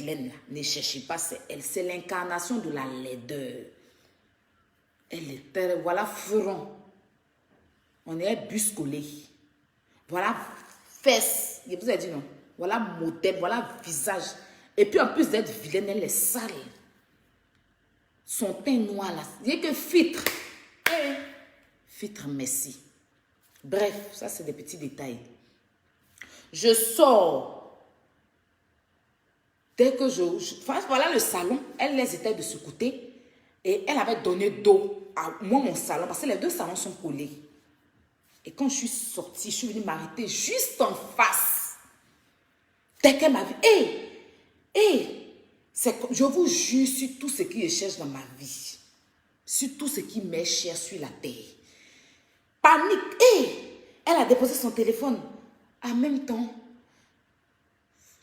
vilaine, là, ne cherchez pas, c'est elle. C'est l'incarnation de la laideur. Elle était, voilà, front. On est bus collé. Voilà, fesses. Je vous ai dit non. Voilà, modèle, voilà, visage. Et puis, en plus d'être vilaine, elle est sale. Son teint noir, là. Il n'y a que filtre. Filtre, merci. Bref, ça, c'est des petits détails. Je sors. Dès que voilà le salon. Elle les était de ce côté. Et elle avait donné dos à moi, mon salon. Parce que les deux salons sont collés. Et quand je suis sortie, je suis venue m'arrêter juste en face. Dès qu'elle m'a vu, je vous jure sur tout ce qui est cher dans ma vie, sur tout ce qui m'est cher sur la terre. Panique, elle a déposé son téléphone. En même temps,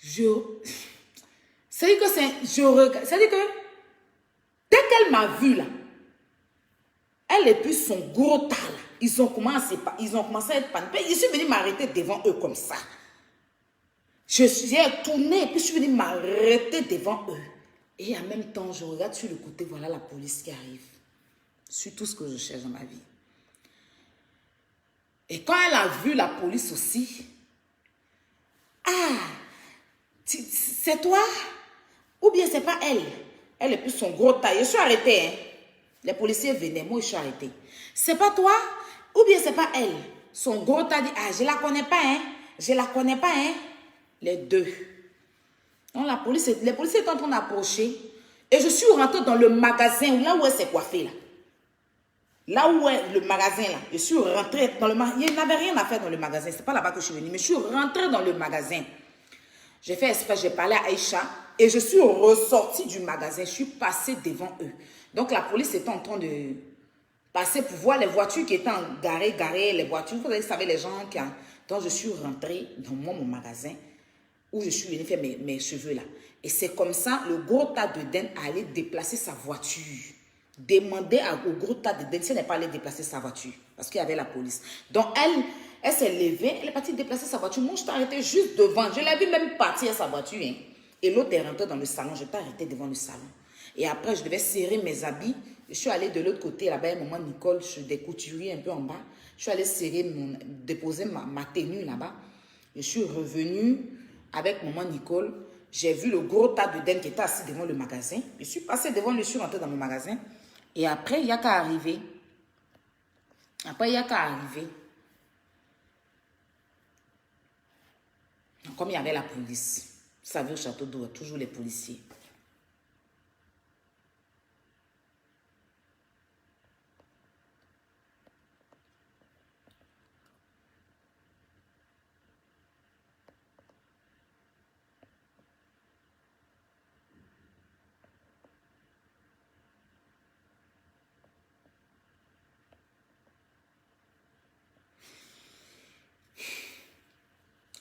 c'est-à-dire que dès qu'elle m'a vu là, elle et puis son gros tas là, ils ont commencé à être paniqués. Je suis venue m'arrêter devant eux comme ça. J'ai tourné et puis je suis venue m'arrêter devant eux. Et en même temps, je regarde sur le côté, voilà la police qui arrive. Sur tout ce que je cherche dans ma vie. Et quand elle a vu la police aussi, c'est toi? Ou bien c'est pas elle? Elle et puis son gros taille. Je suis arrêtée, hein. Les policiers venaient, moi je suis arrêtée. C'est pas toi? Ou bien c'est pas elle? Son gros taille dit, je la connais pas, hein. Je la connais pas, hein. Les deux. Donc les policiers étaient en train d'approcher. Et je suis rentrée dans le magasin, là où elle s'est coiffée, là. Là où est le magasin, là. Je suis rentrée dans le magasin. Il n'avait rien à faire dans le magasin. C'est pas là-bas que je suis venue. Mais je suis rentrée dans le magasin. J'ai fait exprès, j'ai parlé à Aïcha. Et je suis ressortie du magasin. Je suis passée devant eux. Donc la police était en train de passer pour voir les voitures qui étaient garées, les voitures. Vous savez, les gens qui... Donc je suis rentrée dans mon magasin où je suis venue faire mes cheveux là. Et c'est comme ça, le gros tas de Den allait déplacer sa voiture. Demander au gros tas de Den si elle n'est pas allée déplacer sa voiture. Parce qu'il y avait la police. Donc elle s'est levée, elle est partie déplacer sa voiture. Moi, je t'ai arrêté juste devant. Je l'ai vu même partir sa voiture. Hein. Et l'autre est rentrée dans le salon. Je t'ai arrêté devant le salon. Et après, je devais serrer mes habits. Je suis allée de l'autre côté, là-bas, maman Nicole, je des couturiers un peu en bas. Je suis allée déposer ma tenue là-bas. Je suis revenue avec maman Nicole. J'ai vu le gros tas de Den qui était assis devant le magasin. Je suis passée devant lui, je suis rentrée dans mon magasin. Et après, il n'y a qu'à arriver. Comme il y avait la police. Vous savez, au château d'eau, toujours les policiers.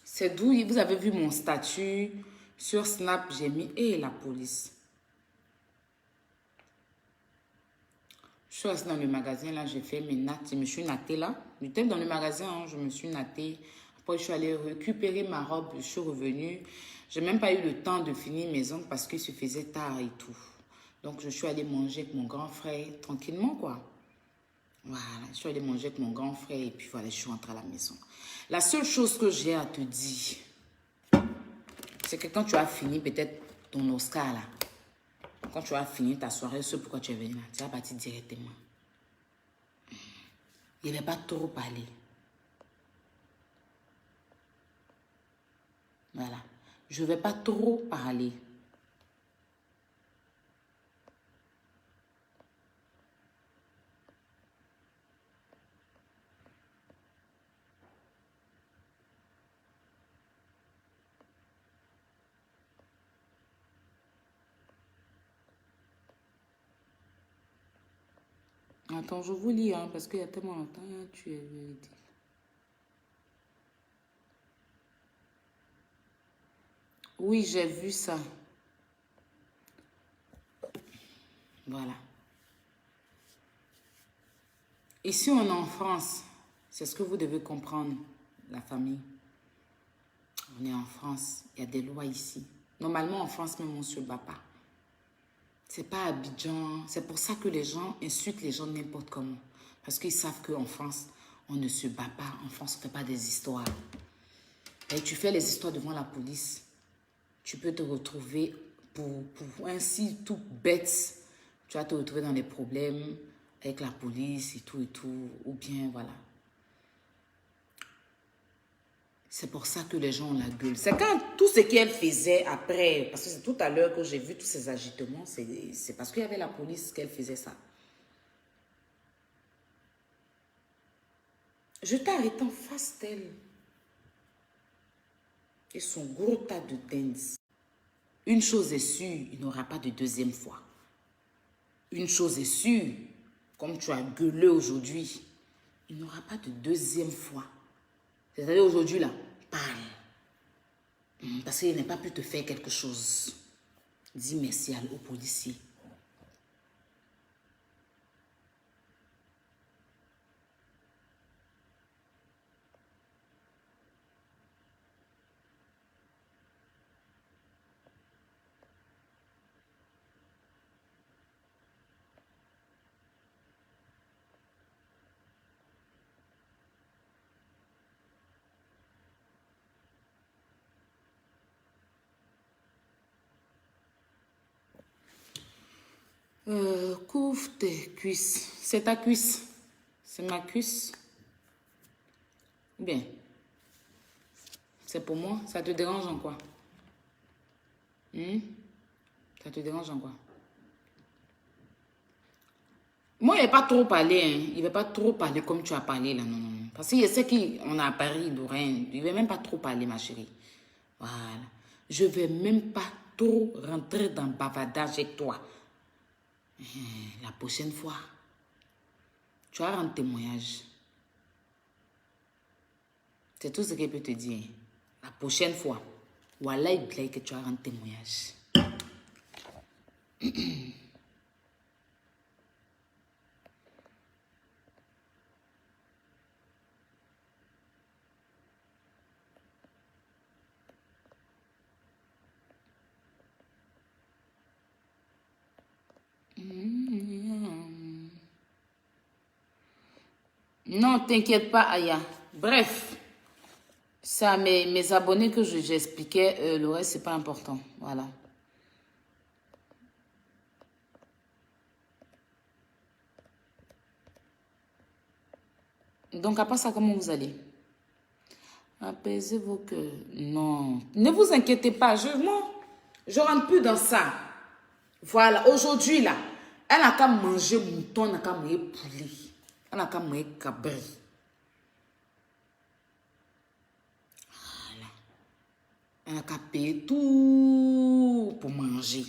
C'est d'où vous avez vu mon statut sur Snap, j'ai mis et la police. Je suis restée dans le magasin, là, j'ai fait mes nattes. Je me suis nattée là. J'étais dans le magasin, hein, je me suis nattée. Après, je suis allée récupérer ma robe, je suis revenue. Je n'ai même pas eu le temps de finir mes ongles parce qu'il se faisait tard et tout. Donc, je suis allée manger avec mon grand frère, tranquillement, quoi. Voilà, je suis allée manger avec mon grand frère et puis voilà, je suis rentrée à la maison. La seule chose que j'ai à te dire, c'est que quand tu as fini peut-être ton Oscar là, quand tu as fini ta soirée, ce pourquoi tu es venu là, tu vas partir directement. Il ne va pas trop parler. Voilà. Je ne vais pas trop parler. Attends, je vous lis, hein, parce qu'il y a tellement longtemps, hein, tu es véridique. Oui, j'ai vu ça. Voilà. Ici, on est en France. C'est ce que vous devez comprendre, la famille. On est en France. Il y a des lois ici. Normalement, en France, même, on ne se bat pas. C'est pas Abidjan. C'est pour ça que les gens insultent les gens n'importe comment. Parce qu'ils savent qu'en France, on ne se bat pas. En France, on ne fait pas des histoires. Et tu fais les histoires devant la police. Tu peux te retrouver pour ainsi tout bête. Tu vas te retrouver dans des problèmes avec la police et tout. Ou bien, voilà. C'est pour ça que les gens ont la gueule. C'est quand tout ce qu'elle faisait après, parce que c'est tout à l'heure que j'ai vu tous ces agitements, c'est parce qu'il y avait la police qu'elle faisait ça. Je t'ai arrêté en face d'elle. Et son gros tas de dance. Une chose est sûre, il n'y aura pas de deuxième fois. Une chose est sûre, comme tu as gueulé aujourd'hui, il n'y aura pas de deuxième fois. C'est-à-dire aujourd'hui, là, parle. Parce qu'il n'a pas pu te faire quelque chose. Dis merci aux policiers. Couvre tes cuisses. C'est ta cuisse. C'est ma cuisse. Bien. C'est pour moi. Ça te dérange en quoi? Ça te dérange en quoi? Moi, il ne va pas trop parler. Hein. Il ne va pas trop parler comme tu as parlé là. Non, non, non. Parce qu'il sait qu'on a à Paris, Lorraine. Il ne va même pas trop parler, ma chérie. Voilà. Je ne vais même pas trop rentrer dans le bavardage avec toi. La prochaine fois, tu vas rendre témoignage. C'est tout ce qu'il peut te dire. La prochaine fois, voilà, il plaît que tu vas rendre témoignage. Non, t'inquiète pas, Aya. Bref, ça, mes abonnés que j'expliquais, le reste, c'est pas important. Voilà. Donc, à part ça, comment vous allez? Apaisez vos cœurs. Non, ne vous inquiétez pas. Je rentre plus dans ça. Voilà, aujourd'hui, là, elle n'a qu'à manger mouton, elle n'a qu'à manger poulet. Elle n'a qu'à manger cabri. Voilà. Elle n'a qu'à payer tout pour manger.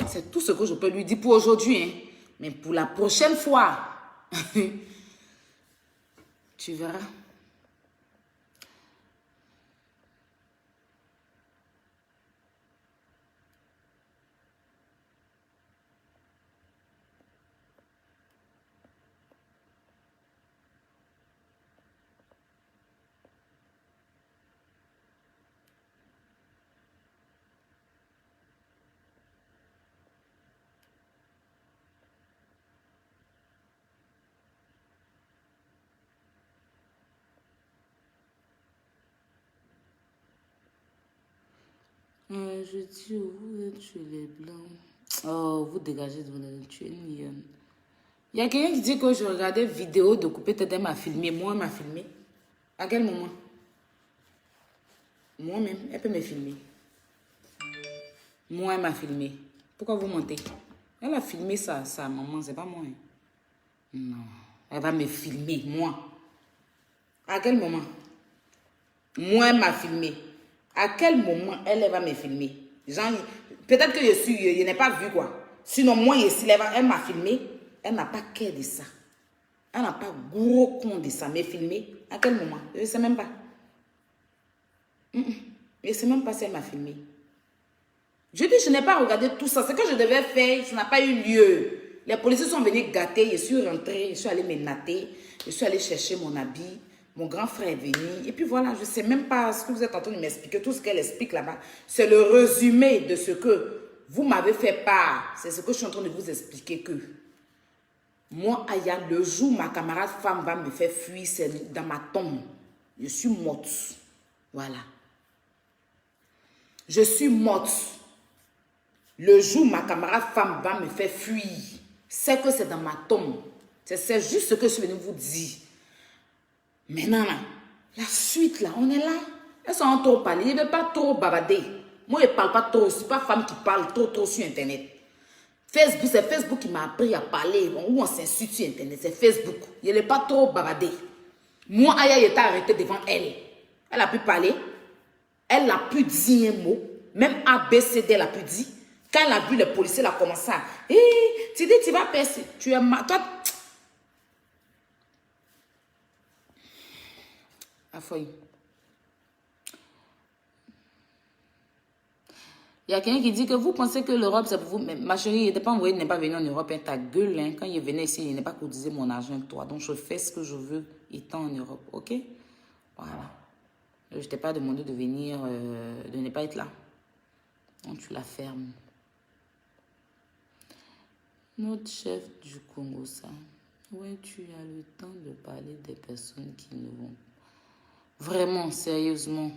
C'est tout ce que je peux lui dire pour aujourd'hui. Hein. Mais pour la prochaine fois, tu verras. Je dis, vous êtes chez les blancs. Oh, vous dégagez de vous tuer une lionne. Il y a quelqu'un qui dit que je regardais vidéo de couper tête, elle m'a filmé. Moi, elle m'a filmé. À quel moment? Moi-même, elle peut me filmer. Moi, elle m'a filmé. Pourquoi vous mentez? Elle a filmé sa maman, c'est pas moi. Hein. Non. Elle va me filmer, moi. À quel moment? Moi, elle m'a filmé. À quel moment elle va me filmer? Peut-être que je n'ai pas vu quoi. Sinon, moi, ici, elle m'a filmé. Elle n'a pas cœur de ça. Elle n'a pas gros con de ça. Mais filmé, à quel moment? Je ne sais même pas. Je ne sais même pas si elle m'a filmé. Je dis, je n'ai pas regardé tout ça. Ce que je devais faire, ça n'a pas eu lieu. Les policiers sont venus gâter. Je suis rentrée, je suis allée me natter. Je suis allée chercher mon habit. Mon grand frère est venu. Et puis voilà, je ne sais même pas ce que vous êtes en train de m'expliquer. Tout ce qu'elle explique là-bas, c'est le résumé de ce que vous m'avez fait part. C'est ce que je suis en train de vous expliquer que moi, Aya, le jour où ma camarade femme va me faire fuir, c'est dans ma tombe. Je suis morte. Voilà. Je suis morte. Le jour où ma camarade femme va me faire fuir, c'est que c'est dans ma tombe. C'est juste ce que je suis venue vous dire. Maintenant, là, la suite, là, on est là. Elles sont trop parler. Il ne veut pas trop bavarder. Moi, je ne parle pas trop. Je ne suis pas femme qui parle trop sur Internet. Facebook, c'est Facebook qui m'a appris à parler. Où on s'insulte sur Internet, c'est Facebook. Je n'ai pas trop bavardé. Moi, Aya était arrêtée devant elle. Elle a pu parler. Elle n'a pu dire un mot. Même ABCD, elle a pu dire. Quand elle a vu les policiers, elle a commencé à... tu dis, tu vas percer. Tu es mal. Toi... Afoy. Il y a quelqu'un qui dit que vous pensez que l'Europe, c'est pour vous. Mais ma chérie, il n'était pas envoyé, il n'est pas venu en Europe. Hein, ta gueule, hein. Quand il venait ici, il n'est pas cotisé mon argent avec toi. Donc, je fais ce que je veux étant en Europe. OK? Voilà. Je ne t'ai pas demandé de venir, de ne pas être là. Donc, tu la fermes. Notre chef du Congo, ça. Ouais, tu as le temps de parler des personnes qui ne vont. Vraiment, sérieusement.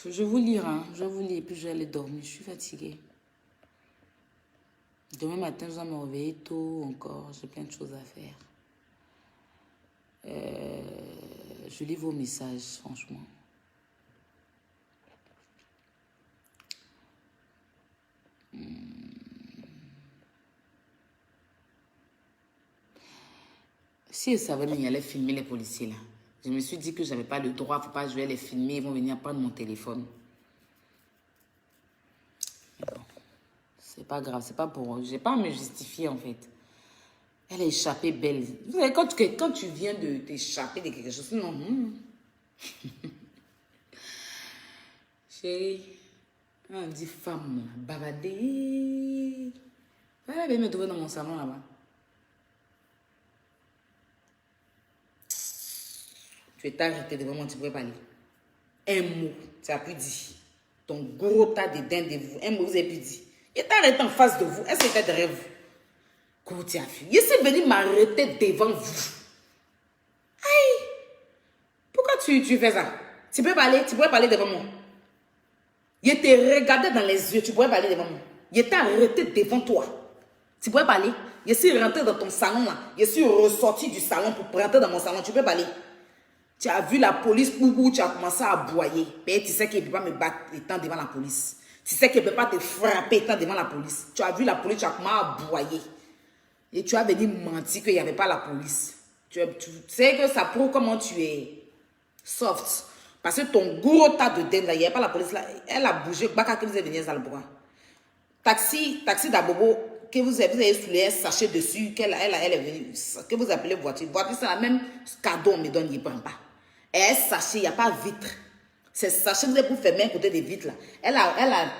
Je vous lire, hein. Je vous lis et puis je vais aller dormir. Je suis fatiguée. Demain matin, je dois me réveiller tôt encore. J'ai plein de choses à faire. Je lis vos messages, franchement. Si je savais, mais il allait filmer les policiers là. Je me suis dit que je n'avais pas le droit, faut pas, je vais les filmer, ils vont venir prendre mon téléphone. Bon, c'est pas grave, c'est pas pour eux. Je n'ai pas à me justifier en fait. Elle a échappé belle. Vous savez, quand tu viens de t'échapper de quelque chose, non. Chérie, on dit femme, bavardée. Elle va me trouver dans mon salon là-bas. Tu es arrêté devant moi, tu pourrais parler. Un mot, tu as pu dire. Ton gros tas de dents de vous. Un mot, vous avez pu dire. Il est arrêté en face de vous. Est-ce qu'il était derrière vous? Comment tu as vu? Il est venu m'arrêter devant vous. Aïe! Pourquoi tu fais ça? Tu pourrais parler devant moi. Il te regardait dans les yeux, tu pourrais parler devant moi. Il était arrêté devant toi. Tu pourrais parler. Je suis rentré dans ton salon là. Je suis ressorti du salon pour rentrer dans mon salon. Tu peux parler. Tu as vu la police, tu as commencé à aboyer. Mais tu sais qu'il ne peut pas me battre étant devant la police. Tu sais qu'il ne peut pas te frapper étant devant la police. Tu as vu la police, tu as commencé à aboyer. Et tu as venu mentir qu'il n'y avait pas la police. Tu sais que ça prouve comment tu es soft. Parce que ton gros tas de dents là, il n'y avait pas la police là. Elle a bougé. Baka que vous êtes venu à Zalboa. Taxi d'Abobo, que vous avez soulé un sachet dessus, elle est venue, que vous appelez voiture. Voiture, c'est la même cadeau, on me donne, il ne prend pas. Et un sachet, il n'y a pas vitre. C'est sachet, vous avez pour fermer un côté des vitres là. Elle a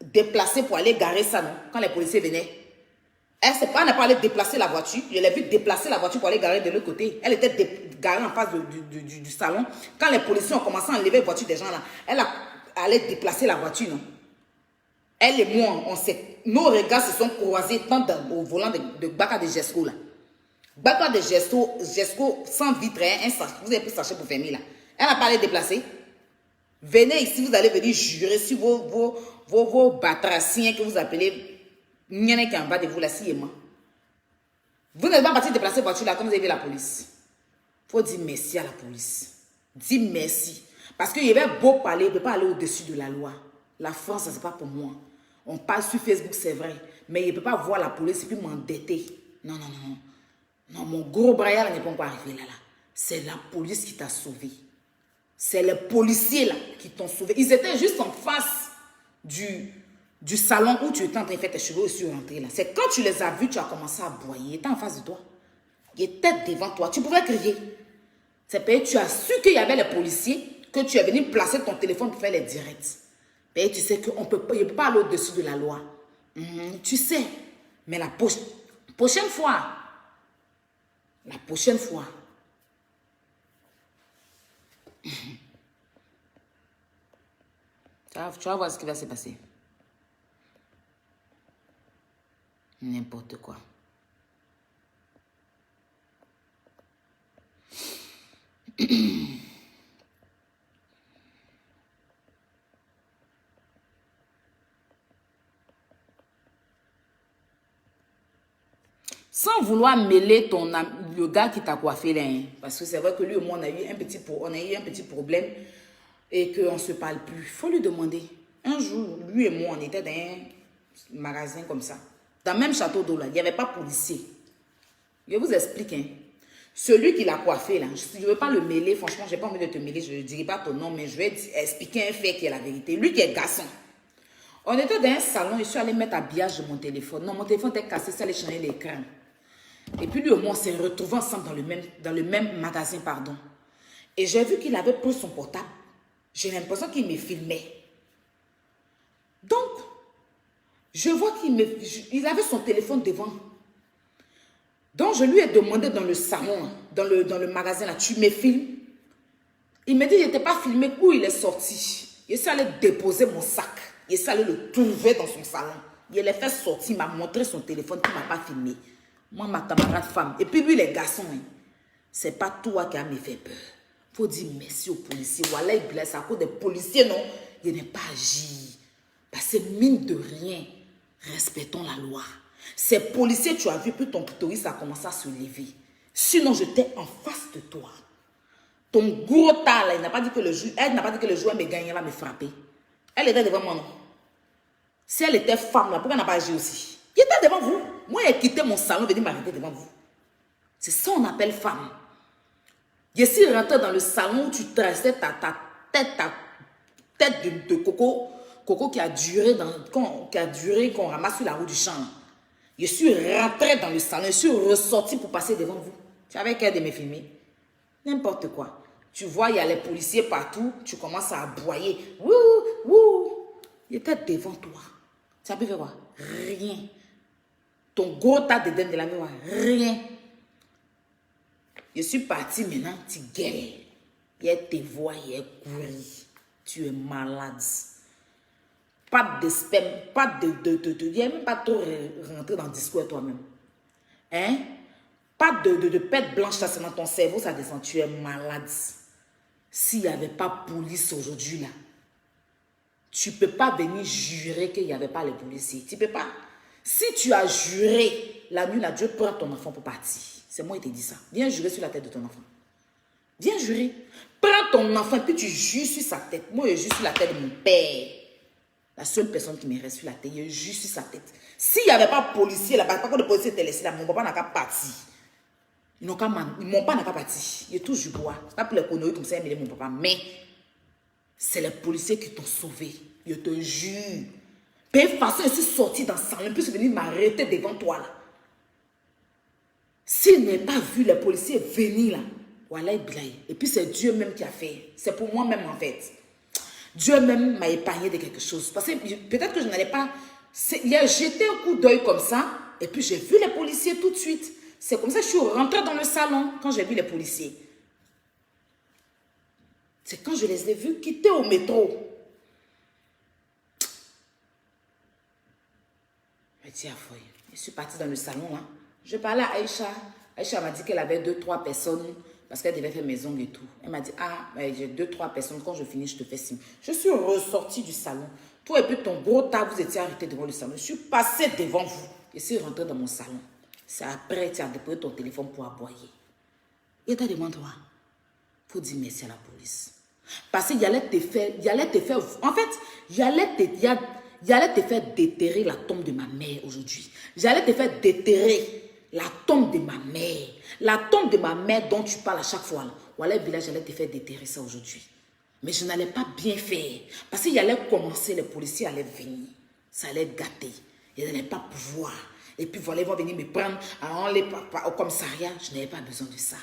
déplacé pour aller garer ça, non? Quand les policiers venaient. Elle n'a pas allé déplacer la voiture. Je l'ai vu déplacer la voiture pour aller garer de l'autre côté. Elle était garée en face du salon. Quand les policiers ont commencé à enlever la voiture des gens là, elle a allé déplacer la voiture, non? Elle et moi, on sait, nos regards se sont croisés tant au volant de Baka de Gesco là. Baka de Gesco sans vitre, hein, vous avez pris sachet pour fermer là. Elle n'a pas allé déplacer. Venez ici, vous allez venir jurer sur vos batraciens que vous appelez. Il y en a qui en bas de vous là, si et moi. Vous n'êtes pas parti déplacer la voiture là, comme vous avez vu la police. Il faut dire merci à la police. Dis merci. Parce qu'il y avait beau parler, il ne peut pas aller au-dessus de la loi. La France, ça c'est pas pour moi. On parle sur Facebook, c'est vrai. Mais il ne peut pas voir la police et puis m'endetter. Non, non, non, non. Non, mon gros braillard n'est pas encore arrivé là. C'est la police qui t'a sauvé. C'est les policiers là qui t'ont sauvé. Ils étaient juste en face du salon où tu étais en train de faire tes cheveux et sur rentrer là. C'est quand tu les as vus, tu as commencé à aboyer. Ils étaient en face de toi. Ils étaient devant toi. Tu pouvais crier. C'est parce que tu as su qu'il y avait les policiers que tu es venu placer ton téléphone pour faire les directs. Et tu sais qu'on ne peut pas aller au-dessus de la loi. Tu sais. Mais la prochaine fois, tu vas voir ce qui va se passer. N'importe quoi. Sans vouloir mêler le gars qui t'a coiffé là, hein, parce que c'est vrai que lui et moi, on a eu un petit problème et qu'on ne se parle plus. Il faut lui demander. Un jour, lui et moi, on était dans un magasin comme ça. Dans le même château d'eau, là, il n'y avait pas de policier. Je vous explique. Hein. Celui qui l'a coiffé, là, je ne veux pas le mêler. Franchement, je n'ai pas envie de te mêler. Je ne dirai pas ton nom, mais je vais expliquer un fait qui est la vérité. Lui qui est garçon. On était dans un salon, je suis allée mettre habillage de mon téléphone. Non, mon téléphone était cassé, ça allait changer l'écran. Et puis lui et moi, on s'est retrouvés ensemble dans le même magasin, pardon. Et j'ai vu qu'il avait pris son portable. J'ai l'impression qu'il me filmait. Donc, je vois qu'il avait son téléphone devant. Donc, je lui ai demandé dans le salon, dans le magasin, là, tu me filmes? Il me dit, il n'était pas filmé, où il est sorti. Il s'est allé déposer mon sac. Il s'est allé le trouver dans son salon. Il l'a fait sortir, il m'a montré son téléphone qu'il ne m'a pas filmé. Moi, ma camarade femme. Et puis lui, les garçons, hein, c'est pas toi qui a me fait peur. Faut dire merci aux policiers. Voilà, il blesse à cause des policiers, non? Il n'est pas agi. Parce que mine de rien, respectons la loi. Ces policiers, tu as vu, puis ton clitoris a commencé à se lever. Sinon, j'étais en face de toi. Ton gros tas, là, elle n'a pas dit que le joueur me gagnait, va me frapper. Elle était devant moi, non? Si elle était femme, là, pourquoi elle n'a pas agi aussi? Il était devant vous. Moi, j'ai quitté mon salon, je vais m'arrêter devant vous. C'est ça qu'on appelle femme. Je suis rentrée dans le salon où tu traçais ta tête de coco. Coco qui a duré, qu'on ramasse sur la roue du champ. Je suis rentrée dans le salon, je suis ressortie pour passer devant vous. Tu avais qu'à de me filmer. N'importe quoi. Tu vois, il y a les policiers partout, tu commences à aboyer. Wouh, wouh. Il était devant toi. Tu as pu faire quoi? Rien. Ton gros tas de dents de la mémoire, rien. Je suis partie maintenant, tu gueules. Il te voit, il couru. Tu es malade. Pas de sperme, pas de il n'y a même pas trop rentré dans le discours toi-même. Hein? Pas de pète blanche, ça c'est dans ton cerveau, ça descend. Tu es malade. S'il n'y avait pas police aujourd'hui là, tu ne peux pas venir jurer qu'il n'y avait pas les policiers. Tu ne peux pas. Si tu as juré, la nuit là, Dieu prend ton enfant pour partir. C'est moi qui te dis ça. Viens jurer sur la tête de ton enfant. Viens jurer. Prends ton enfant puis tu jures sur sa tête. Moi, je jure sur la tête de mon père. La seule personne qui me reste sur la tête, je jure sur sa tête. S'il n'y avait pas de policier là-bas, pas que le policier était laissé là, mon papa n'a qu'à partir. Mon papa n'a qu'à partir. Il est toujours bois. C'est pas pour les conneries comme ça, mais mon papa. Mais c'est les policiers qui t'ont sauvé. Je te jure. De toute façon, je suis sortie dans le salon, puis je suis venue m'arrêter devant toi là. S'il n'est pas vu les policiers venir là, voilà, et puis c'est Dieu même qui a fait. C'est pour moi-même en fait. Dieu même m'a épargné de quelque chose. Parce que peut-être que je n'allais pas... Il a jeté un coup d'œil comme ça, et puis j'ai vu les policiers tout de suite. C'est comme ça que je suis rentrée dans le salon quand j'ai vu les policiers. C'est quand je les ai vus quitter au métro. Je suis partie dans le salon. Hein. Je parlais à Aïcha. Aïcha m'a dit qu'elle avait 2-3 personnes parce qu'elle devait faire mes ongles et tout. Elle m'a dit, ah, j'ai 2-3 personnes. Quand je finis, je te fais signe. Je suis ressortie du salon. Toi et puis ton gros tas, vous étiez arrêtés devant le salon. Je suis passée devant vous. Je suis rentrée dans mon salon. C'est après que tu as déposé ton téléphone pour aboyer. Et t'as demandé toi. Il faut dire merci à la police. Parce qu'il allait te faire, en fait, il allait te faire déterrer la tombe de ma mère aujourd'hui. J'allais te faire déterrer la tombe de ma mère. La tombe de ma mère dont tu parles à chaque fois. Voilà, le village, j'allais te faire déterrer ça aujourd'hui. Mais je n'allais pas bien faire. Parce qu'il allait commencer, les policiers allaient venir. Ça allait gâter. Ils n'allaient pas pouvoir. Et puis voilà, ils vont venir me prendre au commissariat. Je n'avais pas besoin de ça.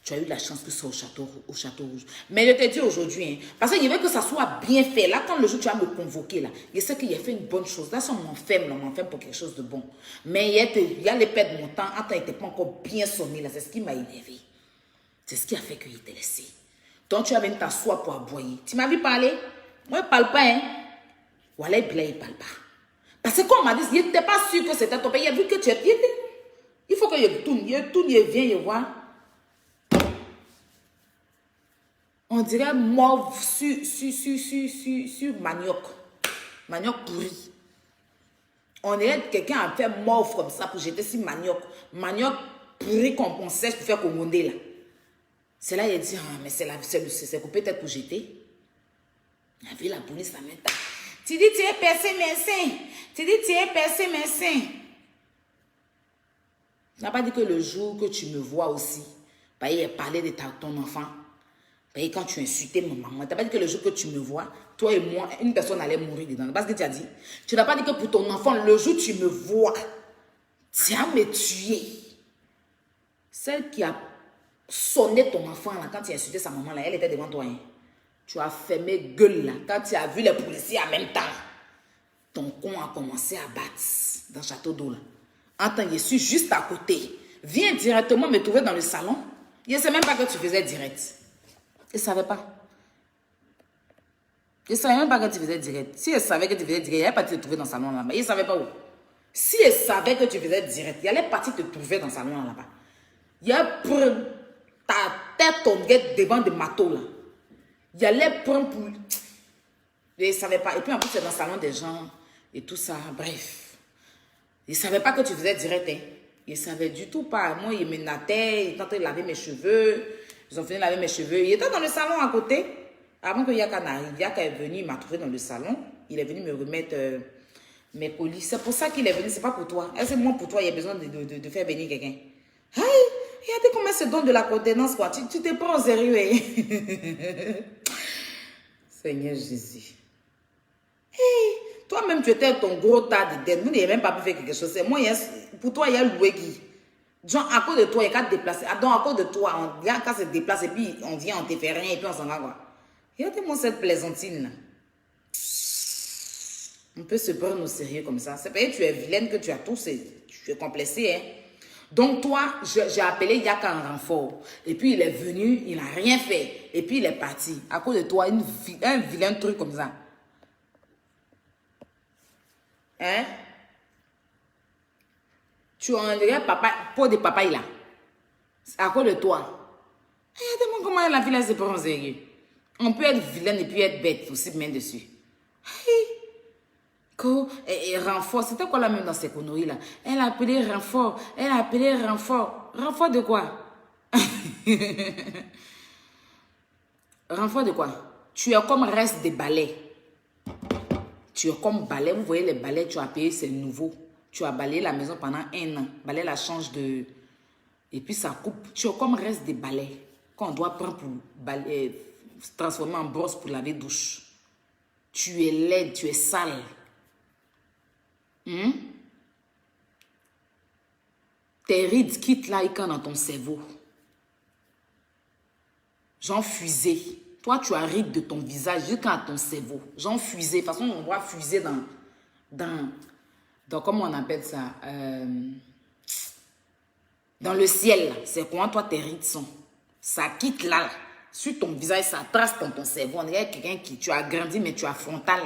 Tu as eu la chance que ce soit au château rouge. Mais je te dis aujourd'hui, hein, parce que je veux que ça soit bien fait. Là, quand le jour tu vas me convoquer, là, je sais qu'il a fait une bonne chose. Là, on m'enferme pour quelque chose de bon. Mais il y a les perdre mon temps. Attends, il n'était pas encore bien sonné, là. C'est ce qui m'a énervé. C'est ce qui a fait qu'il t'ait laissé. Donc, tu vas venir t'asseoir pour aboyer. Tu m'as vu parler? Moi, je ne parle pas, hein. Voilà, il ne parle pas. Parce que quand on m'a dit, il n'était pas sûr que c'était ton père. Il a vu que tu es... Il faut que je tourne, il vient, je vois. On dirait mauve sur manioc. Manioc pourri. On dirait que quelqu'un a fait mauve comme ça pour jeter sur manioc. Manioc pourri qu'on sèche pour faire commander là. C'est là il a dit, ah, mais c'est coupé peut-être pour jeter. Il a vu la police à mettre. Tu dis, tu es percé mes seins. Tu dis, tu es percé mes seins. Tu n'as pas dit que le jour que tu me vois aussi, bah, il a parlé de ton enfant. Et quand tu insultais ma maman, tu n'as pas dit que le jour que tu me vois, toi et moi, une personne allait mourir dedans. Parce que tu as dit. Tu n'as pas dit que pour ton enfant, le jour où tu me vois, tu vas me tuer. Celle qui a sonné ton enfant, là, quand tu as insulté sa maman, là, elle était devant toi. Hein. Tu as fermé gueule, là. Quand tu as vu les policiers en même temps, ton con a commencé à battre dans le château d'eau. Attends, je suis juste à côté. Viens directement me trouver dans le salon. Je ne sais même pas que tu faisais direct. Je ne savais pas. Je ne savais même pas que tu faisais direct. Si elle savait que tu faisais direct, il n'allait pas te trouver dans le salon là-bas. Il ne savait pas où. Si elle savait que tu faisais direct, il allait partir te trouver dans le salon là-bas. Il allait prendre ta tête, ton guette devant des matos là. Il allait prendre pour... Je ne savais pas. Et puis en plus, c'est dans le salon des gens et tout ça. Bref. Il ne savait pas que tu faisais direct. Hein. Il ne savait du tout pas. Moi, il me nattait, il était en train de laver mes cheveux. Ils ont fini de laver mes cheveux. Il était dans le salon à côté. Avant que Yaka n'arrive, Yaka est venu, il m'a trouvé dans le salon. Il est venu me remettre mes colis. C'est pour ça qu'il est venu, c'est pas pour toi. Est-ce que moi, pour toi, il y a besoin de faire venir quelqu'un? Aïe, regardez comment se donne de la contenance, quoi. Tu te prends au sérieux, hein? Seigneur Jésus. Hey, toi-même, tu étais ton gros tas de dettes. Nous n'avons même pas pu faire quelque chose. C'est moi, pour toi, il y a loué qui. Genre, à cause de toi, il y a qu'à te déplacer. Donc, à cause de toi, il y a qu'à se déplacer, et puis on vient, on te fait rien, et puis on s'en va, quoi. Regardez-moi cette plaisantine, là. On peut se prendre au sérieux comme ça. C'est parce que tu es vilaine que tu as tout, tu es complexé, hein. Donc, toi, j'ai appelé Yaka en renfort. Et puis, il est venu, il n'a rien fait. Et puis, il est parti. À cause de toi, un vilain truc comme ça. Hein? Tu en dirais papa, pot de papa, il a. C'est à cause de toi. Regardez-moi comment la ville se prend au sérieux. On peut être vilaine et puis être bête aussi, main dessus. Et renfort, c'était quoi la même dans ces conneries là? Elle a appelé renfort, elle a appelé renfort. Renfort de quoi? Renfort de quoi? Tu es comme reste des balais. Tu es comme balai. Vous voyez les balais, tu as payé, c'est nouveau. Tu as balayé la maison pendant 1 an. Balai la change de... Et puis ça coupe. Tu es comme reste des balais. Quand on doit prendre pour transformer en brosse pour laver douche. Tu es laide, tu es sale. Tes rides quittent là et quand dans ton cerveau. Genre fusée. Toi, tu as rides de ton visage jusqu'à ton cerveau. Genre fusée. De toute façon, on voit fusée dans comment on appelle ça? Dans le ciel. C'est comment toi, tes rides sont. Ça quitte là. Sur ton visage, ça trace dans ton cerveau. On dirait quelqu'un qui... Tu as grandi, mais tu as frontal.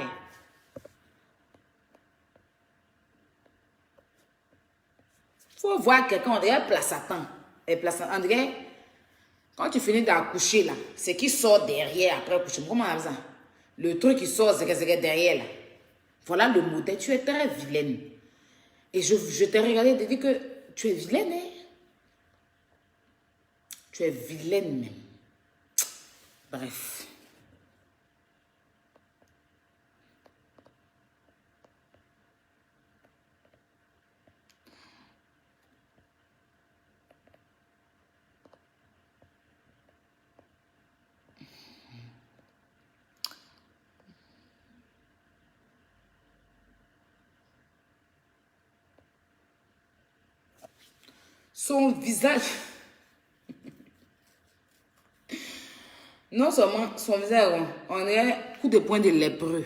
Faut voir quelqu'un, on dirait placenta. Et placenta, on dirait, quand tu finis d'accoucher là, c'est qui sort derrière après accouchement. Comment on appelle ça? Le truc qui sort, c'est derrière là. Voilà le modèle. Tu es très vilaine. Et je t'ai regardé et te dis que tu es vilaine, hein? Tu es vilaine même. Bref. Son visage... Non seulement son visage, on dirait coup de poing de lépreux.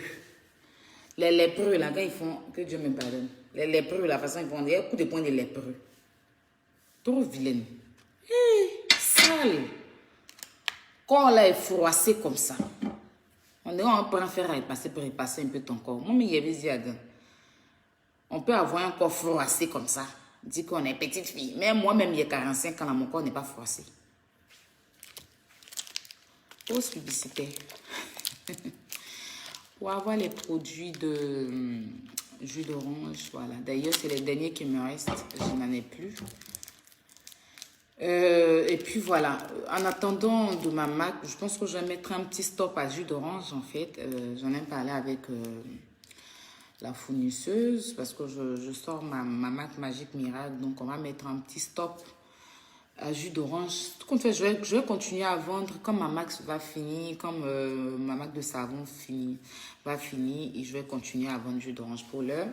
Les lépreux, là, quand ils font, que Dieu me pardonne. Les lépreux, la façon ils font, on dirait coup de poing de lépreux. Trop vilaine. Sale. Quand on l'a froissé comme ça, on dirait on peut en faire à repasser pour repasser un peu ton corps. Moi, mais il y avait dit, on peut avoir un corps froissé comme ça. Dit qu'on est petite fille. Mais moi-même, il y a 45 ans, mon corps n'est pas froissé. Pause publicitaire. Pour avoir les produits de jus d'orange, voilà. D'ailleurs, c'est les derniers qui me restent. Je n'en ai plus. Et puis voilà. En attendant de ma Mac, je pense que je vais mettre un petit stop à jus d'orange, en fait. J'en ai parlé avec la fournisseuse parce que je sors ma Mac Magique Miracle. Donc, on va mettre un petit stop à jus d'orange. Tout compte fait, je vais continuer à vendre quand ma Mac va finir, comme ma Mac de savon va finir, et je vais continuer à vendre jus d'orange. Pour l'heure,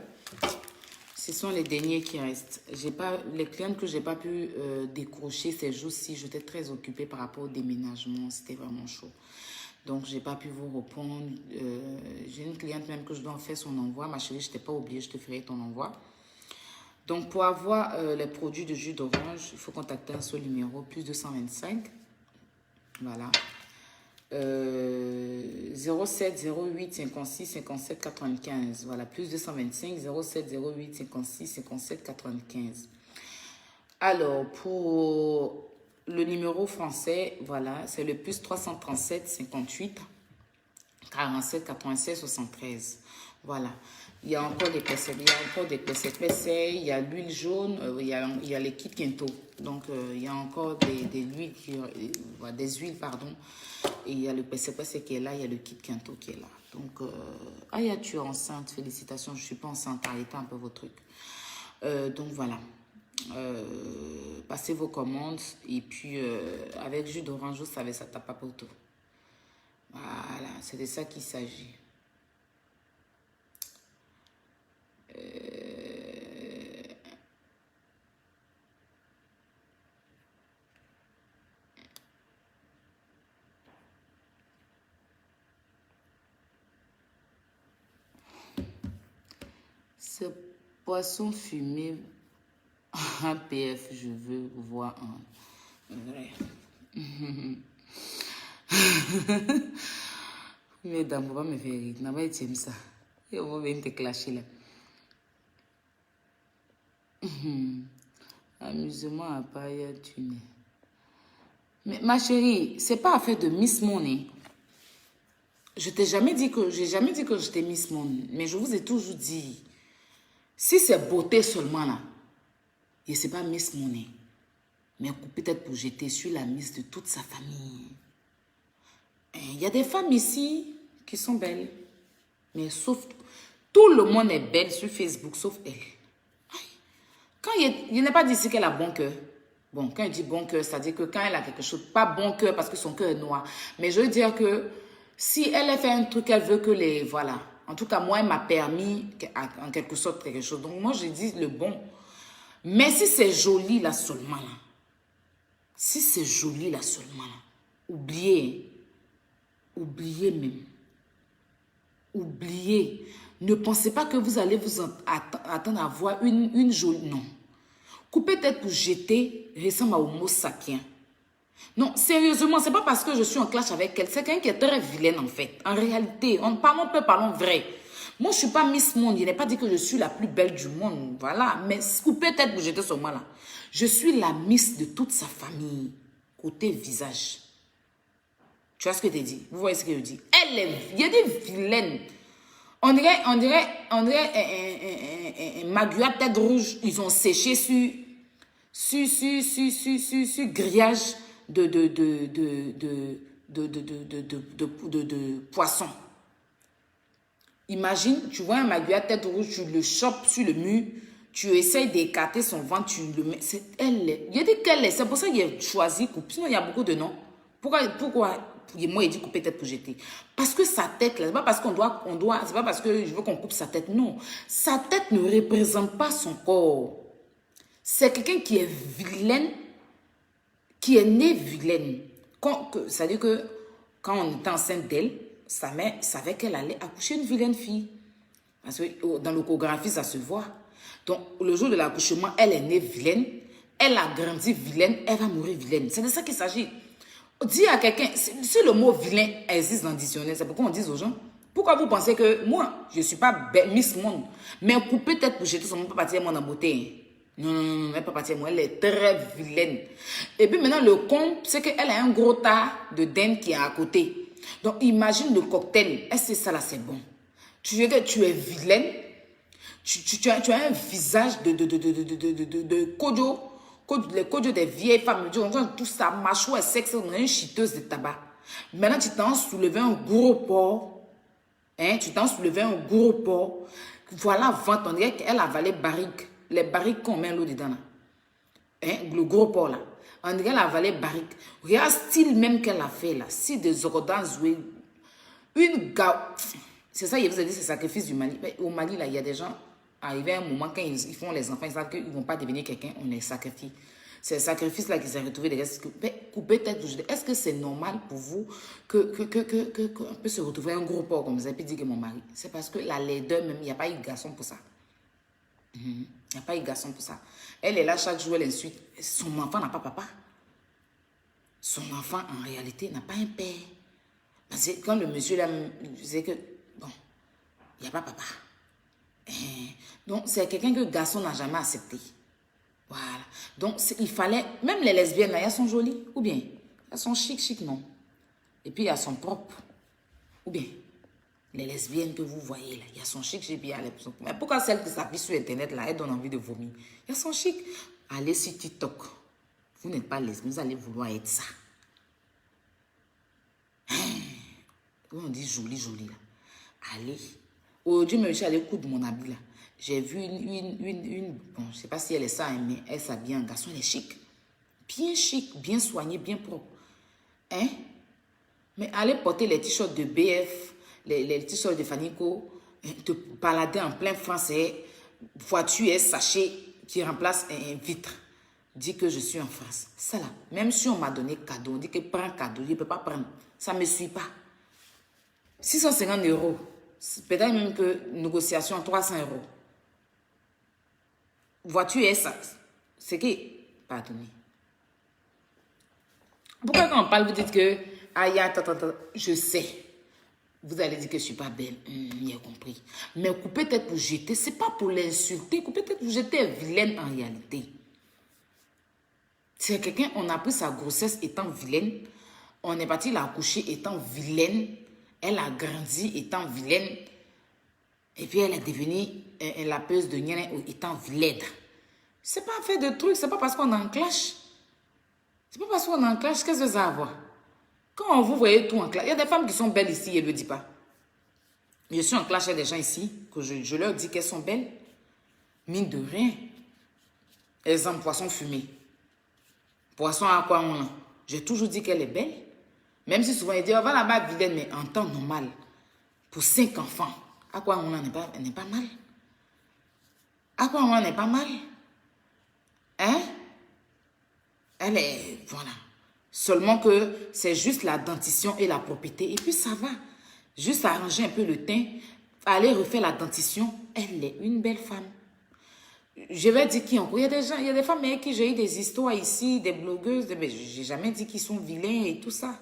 ce sont les derniers qui restent. Les clientes que j'ai pas pu décrocher ces jours-ci, j'étais très occupée par rapport au déménagement, c'était vraiment chaud. Donc, j'ai pas pu vous répondre. J'ai une cliente même que je dois en faire son envoi. Ma chérie, je t'ai pas oublié, je te ferai ton envoi. Donc, pour avoir les produits de jus d'orange, il faut contacter un seul numéro, plus 225. Voilà. 07 08 56 57 95. Voilà, plus 225 07 08 56 57 95. Alors, pour le numéro français, voilà, c'est le plus 337 58 47 96 73. Voilà. Il y a encore des PC, il y a l'huile jaune, il y a les kits Kento. Donc, il y a encore des huiles, pardon. Et il y a le PC qui est là, il y a le kit Kento qui est là. Donc, Aya, tu es enceinte, félicitations. Je ne suis pas enceinte, arrêtez un peu vos trucs. Donc, voilà. Passez vos commandes et puis, avec jus d'orange, vous savez, ça tape pas pour tout. Voilà, c'est de ça qu'il s'agit. Ce poisson fumé, un PF, je veux voir un vrai. Mais dans mon me faire rire, n'a pas été ça. Et on va venir te clasher là. Amusement à paille tu n'es. Mais ma chérie, c'est pas affaire de Miss Money. J'ai jamais dit que j'étais Miss Money, mais je vous ai toujours dit, si c'est beauté seulement là, et c'est pas Miss Money, mais peut-être pour jeter sur la Miss de toute sa famille. Il y a des femmes ici qui sont belles, mais sauf tout le monde est belle sur Facebook, sauf elle. Quand il n'est pas dit ici qu'elle a bon cœur. Bon, quand il dit bon cœur, c'est-à-dire que quand elle a quelque chose, pas bon cœur parce que son cœur est noir. Mais je veux dire que si elle a fait un truc, elle veut que les... Voilà. En tout cas, moi, elle m'a permis en quelque sorte quelque chose. Donc, moi, je dis le bon. Mais si c'est joli là seulement là, si c'est joli là seulement là, oubliez. Oubliez même. Oubliez. Ne pensez pas que vous allez vous attendre à voir une jolie... Non. Coupez tête pour jeter ressemble à Homo sapiens. Non, sérieusement, c'est pas parce que je suis en clash avec elle. C'est quelqu'un qui est très vilaine en fait. En réalité, parlons vrai. Moi, je suis pas Miss Monde. Il n'est pas dit que je suis la plus belle du monde. Voilà. Mais coupez tête pour jeter ce moi-là. Je suis la Miss de toute sa famille. Côté visage. Tu vois ce que je te dis? Vous voyez ce que je dis? Il y a des vilaines. On dirait Magua tête rouge. Ils ont séché sur grillage de poisson. Imagine, tu vois un Magua tête rouge, tu le chopes sur le mur, tu essayes d'écarter son ventre, tu le mets. Il y a dit qu'elle est. C'est pour ça qu'il a choisi coupe. Sinon, il y a beaucoup de noms. Pourquoi moi, il dit couper tête pour jeter. Parce que sa tête, là, c'est pas parce qu'on doit, c'est pas parce que je veux qu'on coupe sa tête, non. Sa tête ne représente pas son corps. C'est quelqu'un qui est vilaine, qui est né vilaine. C'est-à-dire que quand on était enceinte d'elle, sa mère savait qu'elle allait accoucher une vilaine fille. Parce que dans l'échographie, ça se voit. Donc, le jour de l'accouchement, elle est née vilaine. Elle a grandi vilaine. Elle va mourir vilaine. C'est de ça qu'il s'agit. Dis à quelqu'un, si le mot vilain existe dans le dictionnaire, c'est pourquoi on dit aux gens, pourquoi vous pensez que moi, je ne suis pas Miss Monde, mais couper tête pour jeter son monde, pas partir moi en beauté. Non, non, non, elle peut partir moi, elle est très vilaine. Et puis maintenant, le con, c'est qu'elle a un gros tas de dents qui est à côté. Donc, imagine le cocktail. Est-ce que ça là, c'est bon? Tu es vilaine. Tu as un visage de kojo. Les kojo des vieilles femmes. Tout ça, mâchoire est sexe, on a une chiteuse de tabac. Maintenant, tu t'en soulevé un gros porc. Hein? Tu t'en soulevé un gros porc. Voilà, vente, on dirait qu'elle avalait barrique. Les barriques qu'on met l'eau dedans là. Hein? Le gros porc là. On dirait qu'elle avalait barrique. Regarde le style même qu'elle a fait là. Si des ordons joués. Une gars. C'est ça, je vous ai dit, c'est le sacrifice du Mali. Au Mali, là, il y a des gens, arrivé à un moment, quand ils font les enfants, ils savent qu'ils ne vont pas devenir quelqu'un, on les sacrifie. C'est le sacrifice-là qui s'est retrouvé derrière. Couper tête, est-ce que c'est normal pour vous qu'on peut se retrouver un gros porc comme ça et puis dire que mon mari? C'est parce que la laideur même, il n'y a pas eu de garçon pour ça. Il n'y a pas eu de garçon pour ça. Elle est là chaque jour, elle insulte. Son enfant n'a pas papa. Son enfant, en réalité, n'a pas un père. Parce que quand le monsieur là me disait que, bon, il n'y a pas papa. Donc, c'est quelqu'un que le garçon n'a jamais accepté. Voilà. Donc, il fallait, même les lesbiennes, là, elles sont jolies, ou bien, elles sont chic, non. Et puis, elles sont propres. Ou bien, les lesbiennes que vous voyez, là, elles sont chic, puis elles sont... Mais pourquoi celles qui s'appuient sur Internet, là, elles donnent envie de vomir? Elles sont chic. Allez sur TikTok. Vous n'êtes pas lesbienne, vous allez vouloir être ça. On dit joli, là. Allez. Aujourd'hui, je suis allée coudre mon habit là. J'ai vu une bon, je ne sais pas si elle est ça, mais elle s'habille en garçon, elle est chic. Bien chic, bien soignée, bien propre. Hein? Mais allez porter les t-shirts de BF, les t-shirts de Fanico, te balader en plein français, voiture et sachet qui remplace un vitre. Dis que je suis en France. Ça là, même si on m'a donné cadeau, on dit que prends cadeau, je ne peux pas prendre. Ça ne me suit pas. 650 €. Peut-être même que négociation 300 €. Voiture et ça. C'est qui? Pardonnez. Pourquoi quand on parle, vous dites que aïe, attends, je sais. Vous allez dire que je ne suis pas belle. J'ai compris. Mais couper tête pour jeter, ce n'est pas pour l'insulter. Couper tête pour jeter est vilaine en réalité. C'est quelqu'un, on a pris sa grossesse étant vilaine. On est parti la coucher étant vilaine. Elle a grandi étant vilaine. Et puis elle est devenue la peuse de Nienne étant vilaine. C'est pas fait de trucs. C'est pas parce qu'on est en clash. C'est pas parce qu'on est en clash. Qu'est-ce que ça a à voir? Quand vous voyez tout en clash, il y a des femmes qui sont belles ici et ne le disent pas. Je suis en clash avec des gens ici, que je leur dis qu'elles sont belles. Mine de rien. Exemple, poisson fumé. Poisson à quoi on a? J'ai toujours dit qu'elle est belle. Même si souvent, il dit, on va là-bas vilaine, mais en temps normal, pour 5 enfants, à quoi on n'est pas mal? À quoi on n'est pas mal? Hein? Elle est, voilà. Seulement que c'est juste la dentition et la propreté. Et puis ça va. Juste arranger un peu le teint, aller refaire la dentition. Elle est une belle femme. Je vais dire qui encore? Il y a des gens, il y a des femmes avec qui j'ai eu des histoires ici, des blogueuses, mais j'ai jamais dit qu'ils sont vilains et tout ça.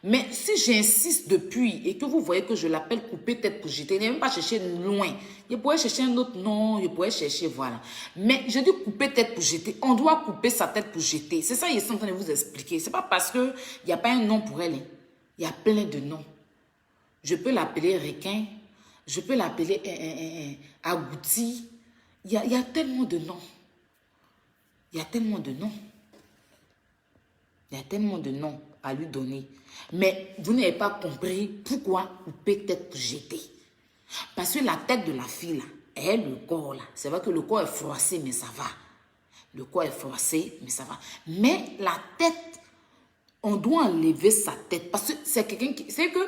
Mais si j'insiste depuis et que vous voyez que je l'appelle couper tête pour jeter, ne même pas chercher loin. Je pourrais chercher un autre nom, je pourrais chercher, voilà. Mais je dis couper tête pour jeter. On doit couper sa tête pour jeter. C'est ça que je suis en train de vous expliquer. C'est pas parce qu'il n'y a pas un nom pour elle. Hein. Il y a plein de noms. Je peux l'appeler requin. Je peux l'appeler agouti. Il y a tellement de noms. Il y a tellement de noms. Il y a tellement de noms à lui donner. Mais vous n'avez pas compris pourquoi couper tête pour jeter. Parce que la tête de la fille, là, et le corps, là, c'est vrai que le corps est froissé, mais ça va. Le corps est froissé, mais ça va. Mais la tête, on doit enlever sa tête. Parce que c'est quelqu'un qui... C'est que,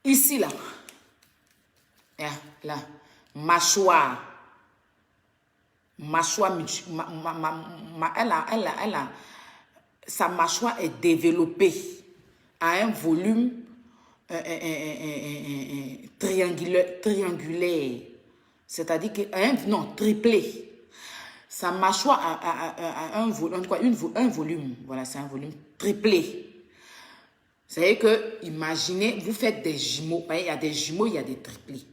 ici, là, mâchoire, elle a sa mâchoire est développée. a un volume triangulaire. C'est-à-dire que, non, triplé. Sa mâchoire a un volume. Voilà, c'est un volume triplé. C'est-à-dire que, imaginez, vous faites des jumeaux. Il y a des jumeaux, il y a des triplés.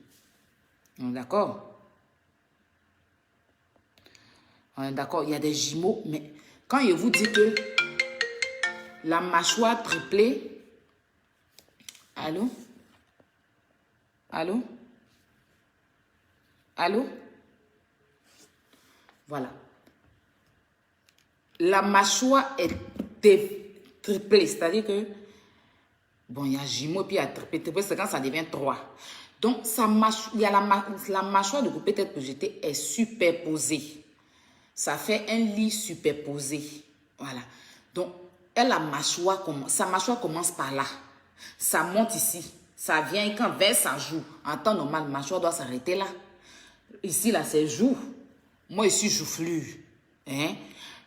D'accord? D'accord, il y a des jumeaux, mais quand je vous dis que la mâchoire triplée... Allô? Allô? Allô? Voilà. La mâchoire est triplée, c'est-à-dire que, bon, il y a jumeau, puis il y a triplé. Triplé, c'est quand ça devient 3. Donc, il y a la mâchoire de coupé tête projetée est superposée. Ça fait un lit superposé. Voilà. Donc, sa mâchoire commence par là. Ça monte ici. Ça vient et quand vers sa joue, en temps normal, la mâchoire doit s'arrêter là. Ici, là, c'est joue. Moi, ici, joufflure. Hein?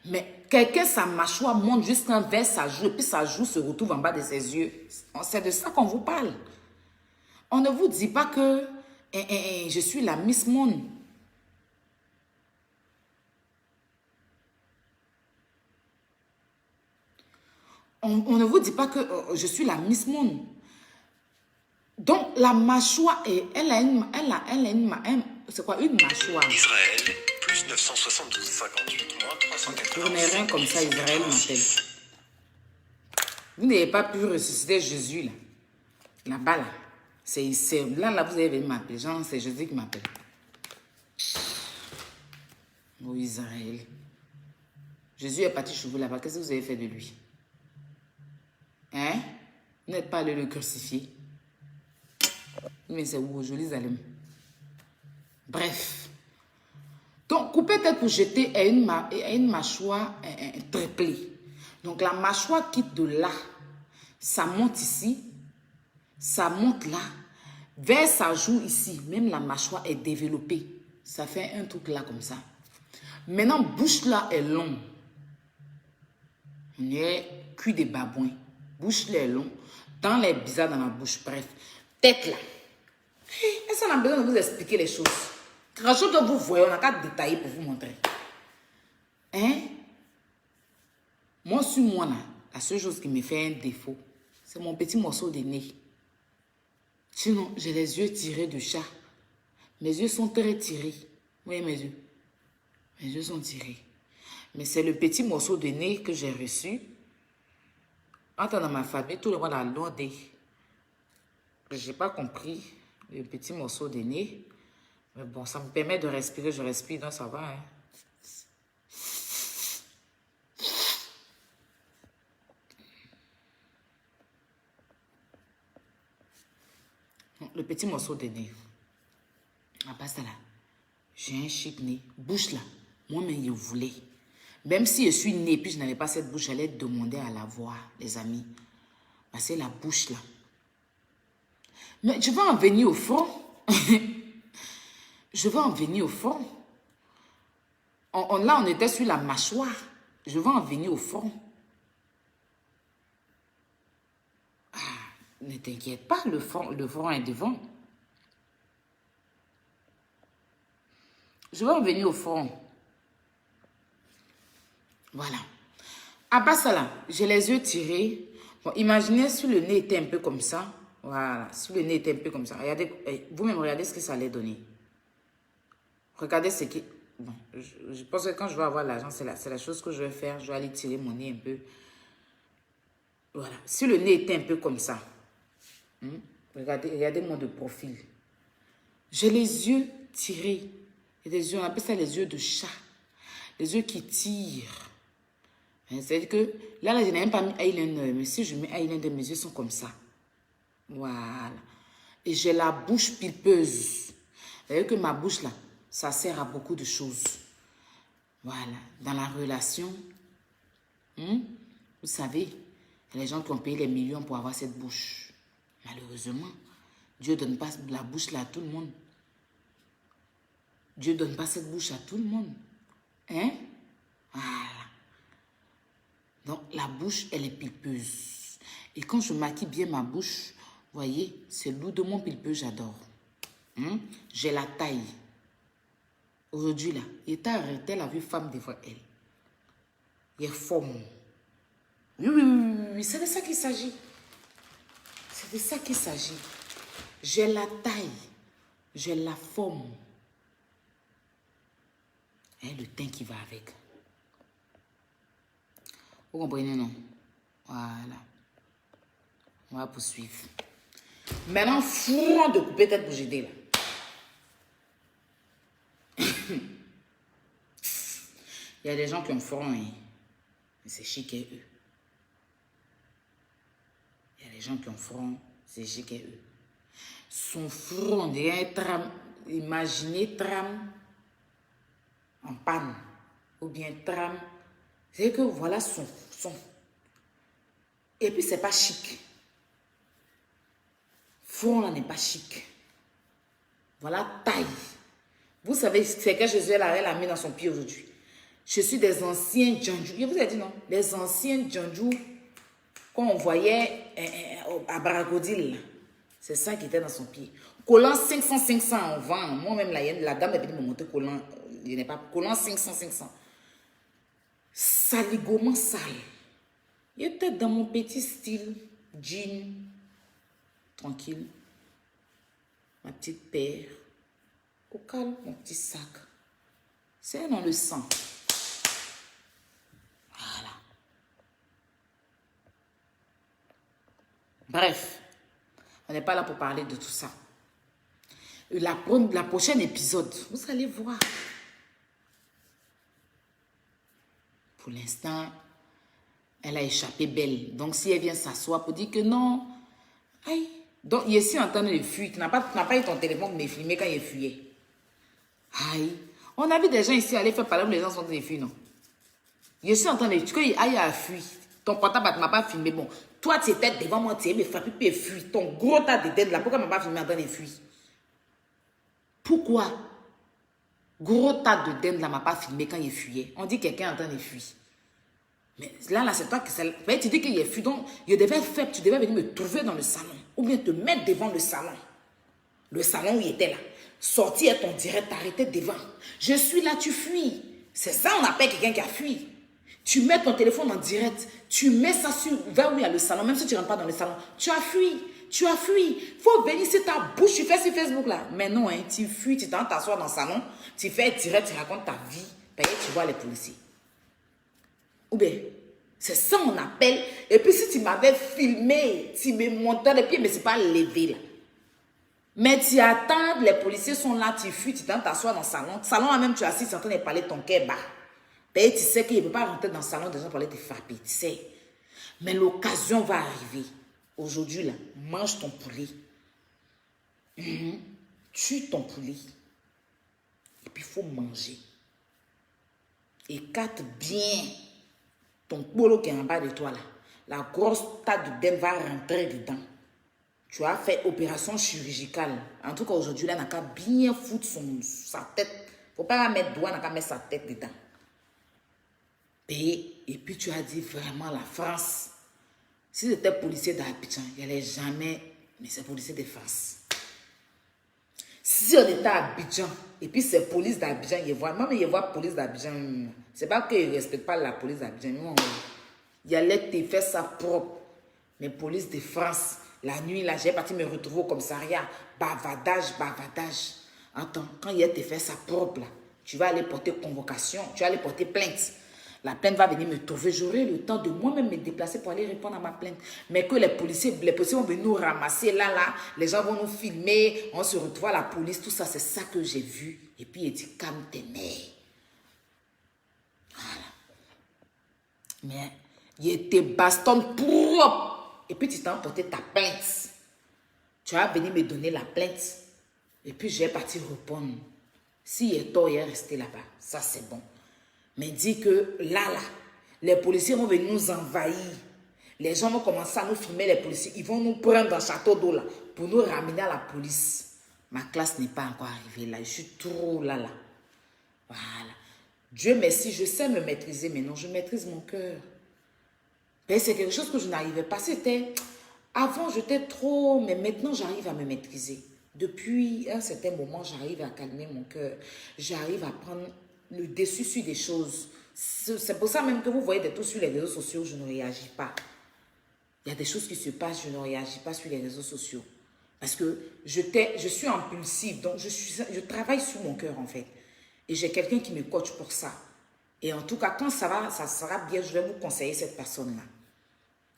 Mais quelqu'un, sa mâchoire monte jusqu'en vers sa joue et puis sa joue se retrouve en bas de ses yeux. C'est de ça qu'on vous parle. On ne vous dit pas que je suis la Miss Monde. On ne vous dit pas que je suis la Miss Monde. Donc, la mâchoire, elle a une c'est quoi une mâchoire? Israël, plus 972, 58, moins 380. Tournez rien comme ça, Israël m'appelle. Vous n'avez pas pu ressusciter Jésus, là. Là-bas, là. Là, vous avez m'appeler. Genre, c'est Jésus qui m'appelle. Oh, Israël. Jésus est parti chez vous là-bas. Qu'est-ce que vous avez fait de lui? Hein? Vous n'êtes pas allé le crucifier. Mais c'est où? Jérusalem. Bref. Donc, couper tête pour jeter est une mâchoire triplée. Donc, la mâchoire quitte de là. Ça monte ici. Ça monte là. Vers sa joue ici. Même la mâchoire est développée. Ça fait un truc là comme ça. Maintenant, bouche là est longue. On est cul de babouin. Bouche là est longue. Dans les bizarres dans la bouche. Bref. Tête là. Est-ce qu'on a besoin de vous expliquer les choses? Quelque chose que vous voyez, on n'a qu'à détailler pour vous montrer. Hein? Moi, sur moi, là, la seule chose qui me fait un défaut, c'est mon petit morceau de nez. Sinon, j'ai les yeux tirés de chat. Mes yeux sont très tirés. Vous voyez mes yeux? Mes yeux sont tirés. Mais c'est le petit morceau de nez que j'ai reçu. Entre dans ma famille, tout le monde a l'ordé. Je n'ai pas compris le petit morceau de nez. Mais bon, ça me permet de respirer. Je respire, donc ça va. Hein? Le petit morceau de nez. À part ça là, j'ai un chic nez. Bouche là, moi-même je voulais. Même si je suis née puis je n'avais pas cette bouche, j'allais demander à la voir, les amis. Parce que la bouche là. Mais je vais en venir au fond. Je vais en venir au fond. Là, on était sur la mâchoire. Je vais en venir au fond. Ah, ne t'inquiète pas, le front est devant. Je vais en venir au fond. Voilà. À part ça là, j'ai les yeux tirés. Bon, imaginez si le nez était un peu comme ça. Voilà, si le nez était un peu comme ça. Regardez, vous-même regardez ce que ça allait donner. Regardez ce qui... Bon, je pense que quand je vais avoir l'argent, c'est la chose que je vais faire. Je vais aller tirer mon nez un peu. Voilà. Si le nez était un peu comme ça. Regardez-moi de profil. J'ai les yeux tirés. Et des yeux, on appelle ça les yeux de chat. Les yeux qui tirent. C'est-à-dire que là, je n'ai même pas mis eyeliner. Mais si je mets eyeliner, mes yeux sont comme ça. Voilà. Et j'ai la bouche pulpeuse. C'est-à-dire que ma bouche là, ça sert à beaucoup de choses. Voilà. Dans la relation, vous savez, il y a les gens qui ont payé les millions pour avoir cette bouche. Malheureusement, Dieu ne donne pas la bouche là à tout le monde. Dieu ne donne pas cette bouche à tout le monde. Hein? Voilà. Donc, la bouche, elle est pulpeuse. Et quand je maquille bien ma bouche, voyez, c'est lourdement pulpeux, j'adore. J'ai la taille. Aujourd'hui, là, il était arrêté, elle a vu femme devant elle. Il est forme. Oui, c'est de ça qu'il s'agit. C'est de ça qu'il s'agit. J'ai la taille. J'ai la forme. Et le teint qui va avec. Vous comprenez, non? Voilà. On va poursuivre. Maintenant, fourrons de couper tête pour aider, là. Il y a des gens qui ont front, hein. Mais c'est chic et eux. Il y a des gens qui ont front, c'est chic et eux. Son front, on dirait un tram. Imaginez tram en panne. Ou bien tram. C'est que voilà son. Et puis c'est pas chic. Front là n'est pas chic. Voilà taille. Vous savez, c'est que Jésus elle a mis dans son pied aujourd'hui. Je suis des anciens djandjou. Je vous ai dit non? Les anciens djandjou qu'on voyait à Bragodil. C'est ça qui était dans son pied. Collant 500 on vend. Moi-même, la dame est venue me montrer collant. Il n'est pas collant 500. Saligoment sale. Il était dans mon petit style. Jean. Tranquille. Ma petite paire. Au calme, mon petit sac. C'est dans le sang. Voilà. Bref. On n'est pas là pour parler de tout ça. La prochaine épisode, vous allez voir. Pour l'instant, elle a échappé belle. Donc, si elle vient s'asseoir pour dire que non, aïe. Donc, il est ici en train de fuir. Tu n'as pas eu ton téléphone pour me filmer quand il fuyait. Aïe. On a vu des gens ici aller faire parler où les gens sont en train de fuir, non? Je suis en train de fuir. Quand il aille à fuir, ton portable ne m'a pas filmé. Bon, toi, tu étais devant moi, tu es me frapper, puis fuir. Ton gros tas de tête là, pourquoi tu ne m'as pas filmé en train de fuir? Pourquoi? Gros tas de dents là, m'a pas filmé quand il fuyait. On dit quelqu'un est en train de fuir. Mais là, c'est toi qui... Tu dis qu'il est fui, donc tu devais venir me trouver dans le salon. Ou bien te mettre devant le salon. Le salon où il était là. Sortir ton direct, t'arrêter devant. Je suis là, tu fuis. C'est ça, on appelle quelqu'un qui a fui. Tu mets ton téléphone en direct. Tu mets ça vers où il y a le salon. Même si tu ne rentres pas dans le salon. Tu as fui. Tu as fui. Il faut venir sur ta bouche. Tu fais sur Facebook là. Mais non, hein, tu fuis. Tu t'assois dans le salon. Tu fais direct. Tu racontes ta vie. Payé, tu vois les policiers. Ou bien, c'est ça on appelle. Et puis si tu m'avais filmé, tu me montais les pieds, mais c'est pas levé là. Mais tu attends, les policiers sont là, tu fuis, tu t'assois dans le salon. Salon même, tu es assis, tu es en train de parler ton cœur bas. Et tu sais qu'il ne peut pas rentrer dans le salon des gens pour aller te frapper, tu sais. Mais l'occasion va arriver. Aujourd'hui là, mange ton poulet. Tue ton poulet. Et puis il faut manger. Écarte bien ton boulot qui est en bas de toi là. La grosse tas de dents va rentrer dedans. Tu as fait opération chirurgicale. En tout cas, aujourd'hui, là, on n'a qu'à bien foutre sa tête. Il ne faut pas la mettre doigt, on n'a qu'à mettre sa tête dedans. Et puis, tu as dit vraiment la France. Si c'était policier d'Abidjan, il n'y allait jamais. Mais c'est policier de France. Si on était à Abidjan, et puis c'est police d'Abidjan, ils voient. Même ils voient police d'Abidjan. C'est pas qu'ils ne respectent pas la police d'Abidjan. Il allait te faire ça propre. Mais police de France. La nuit, là, j'ai parti me retrouver au commissariat. Bavardage. Attends, quand il a te fait ça propre, là, tu vas aller porter convocation, tu vas aller porter plainte. La plainte va venir me trouver. J'aurai le temps de moi-même me déplacer pour aller répondre à ma plainte. Mais que les policiers vont venir nous ramasser là, les gens vont nous filmer, on se retrouve à la police, tout ça, c'est ça que j'ai vu. Et puis il dit, calme tes nerfs. Voilà. Mais il te bastonne propre. Et puis tu t'as emporté ta plainte. Tu vas venir me donner la plainte. Et puis je vais partir répondre. S'il est tort, il est resté là-bas. Ça, c'est bon. Mais dis que là, les policiers vont venir nous envahir. Les gens vont commencer à nous filmer, les policiers. Ils vont nous prendre dans le château d'eau là pour nous ramener à la police. Ma classe n'est pas encore arrivée là. Je suis trop là. Voilà. Dieu merci, je sais me maîtriser, mais non, je maîtrise mon cœur. Ben, c'est quelque chose que je n'arrivais pas. C'était... Avant, j'étais trop... Mais maintenant, j'arrive à me maîtriser. Depuis un certain moment, j'arrive à calmer mon cœur. J'arrive à prendre le dessus sur des choses. C'est pour ça même que vous voyez des trucs sur les réseaux sociaux, je ne réagis pas. Il y a des choses qui se passent, je ne réagis pas sur les réseaux sociaux. Parce que je suis impulsive, donc je travaille sur mon cœur en fait. Et j'ai quelqu'un qui me coach pour ça. Et en tout cas, quand ça sera bien, je vais vous conseiller cette personne-là.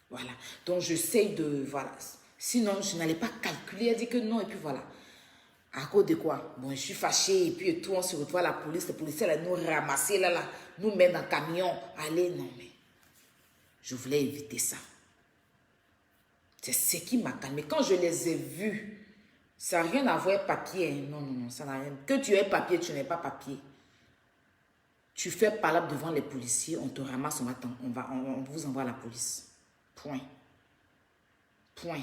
Voilà. Donc, j'essaye de... Voilà. Sinon, je n'allais pas calculer. Elle dit que non. Et puis, voilà. À cause de quoi? Bon, je suis fâchée. Et puis, et tout, on se retrouve à la police. Les policiers, là, nous ramasser, là, nous mettre dans le camion. Allez, non, mais... Je voulais éviter ça. C'est ce qui m'a calmé. Quand je les ai vus, ça n'a rien à voir avec papier. Hein. Non, non, non, ça n'a rien. Que tu aies papier, tu n'es pas papier. Tu fais palabre devant les policiers, on te ramasse, on vous envoie à la police. Point. Point.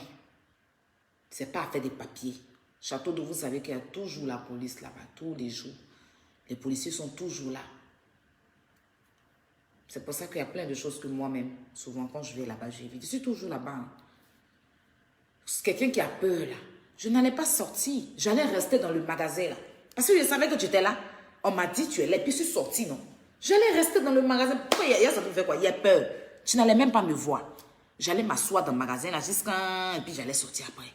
C'est pas à faire des papiers. Château d'eau, vous savez qu'il y a toujours la police là-bas, tous les jours. Les policiers sont toujours là. C'est pour ça qu'il y a plein de choses que moi-même, souvent quand je vais là-bas, j'évite. Je suis toujours là-bas. Hein. C'est quelqu'un qui a peur là. Je n'allais pas sortir. J'allais rester dans le magasin là. Parce que je savais que tu étais là. On m'a dit tu es là. Et puis je suis sortie, non. J'allais rester dans le magasin. Pourquoi ça te fait quoi? Il y a peur. Tu n'allais même pas me voir. J'allais m'asseoir dans le magasin là jusqu'à... Et puis j'allais sortir après.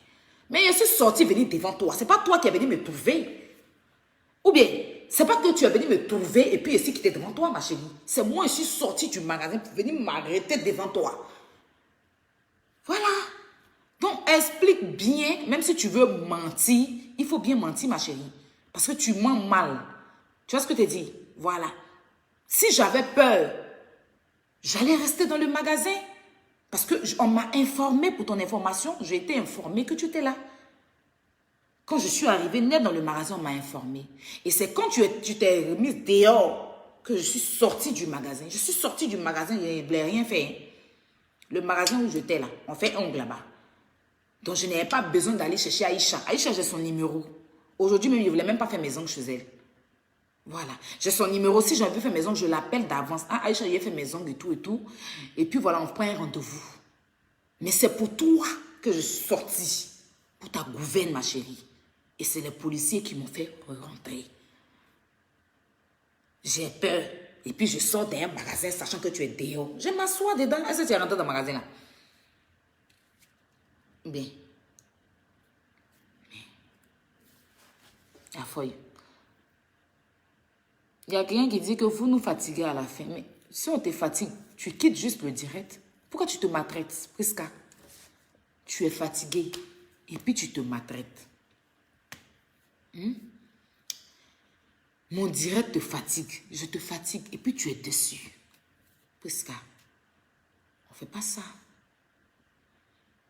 Mais je suis sortie venir devant toi. C'est pas toi qui es venu me trouver. Ou bien, c'est pas que tu es venu me trouver et puis ici qui était devant toi, ma chérie. C'est moi, je suis sortie du magasin pour venir m'arrêter devant toi. Voilà. Donc, explique bien, même si tu veux mentir, il faut bien mentir, ma chérie. Parce que tu mens mal. Tu vois ce que je te dis? Voilà. Si j'avais peur, j'allais rester dans le magasin. Parce qu'on m'a informé, pour ton information, j'ai été informée que tu étais là. Quand je suis arrivée net dans le magasin, on m'a informé. Et c'est quand tu t'es remise dehors que je suis sortie du magasin. Je suis sortie du magasin, je n'ai rien fait. Hein. Le magasin où j'étais là, on fait ongle là-bas. Donc, je n'avais pas besoin d'aller chercher Aïcha. Aïcha, j'ai son numéro. Aujourd'hui, même, je ne voulais même pas faire mes ongles chez elle. Voilà. J'ai son numéro. Si j'ai envie de faire mes ongles, je l'appelle d'avance. Ah, Aïcha, j'ai fait mes ongles et tout et tout. Et puis, voilà, on prend un rendez-vous. Mais c'est pour toi que je suis sortie. Pour ta gouverne, ma chérie. Et c'est les policiers qui m'ont fait rentrer. J'ai peur. Et puis, je sors d'un magasin sachant que tu es dehors. Je m'assois dedans. Est-ce que tu es rentré dans le magasin là? Bien. La feuille. Il y a quelqu'un qui dit que vous nous fatiguez à la fin. Mais si on te fatigue, tu quittes juste le direct. Pourquoi tu te maltraites, Prisca? Tu es fatigué. Et puis tu te maltraites. Mon direct te fatigue. Je te fatigue. Et puis tu es dessus. Prisca. On ne fait pas ça.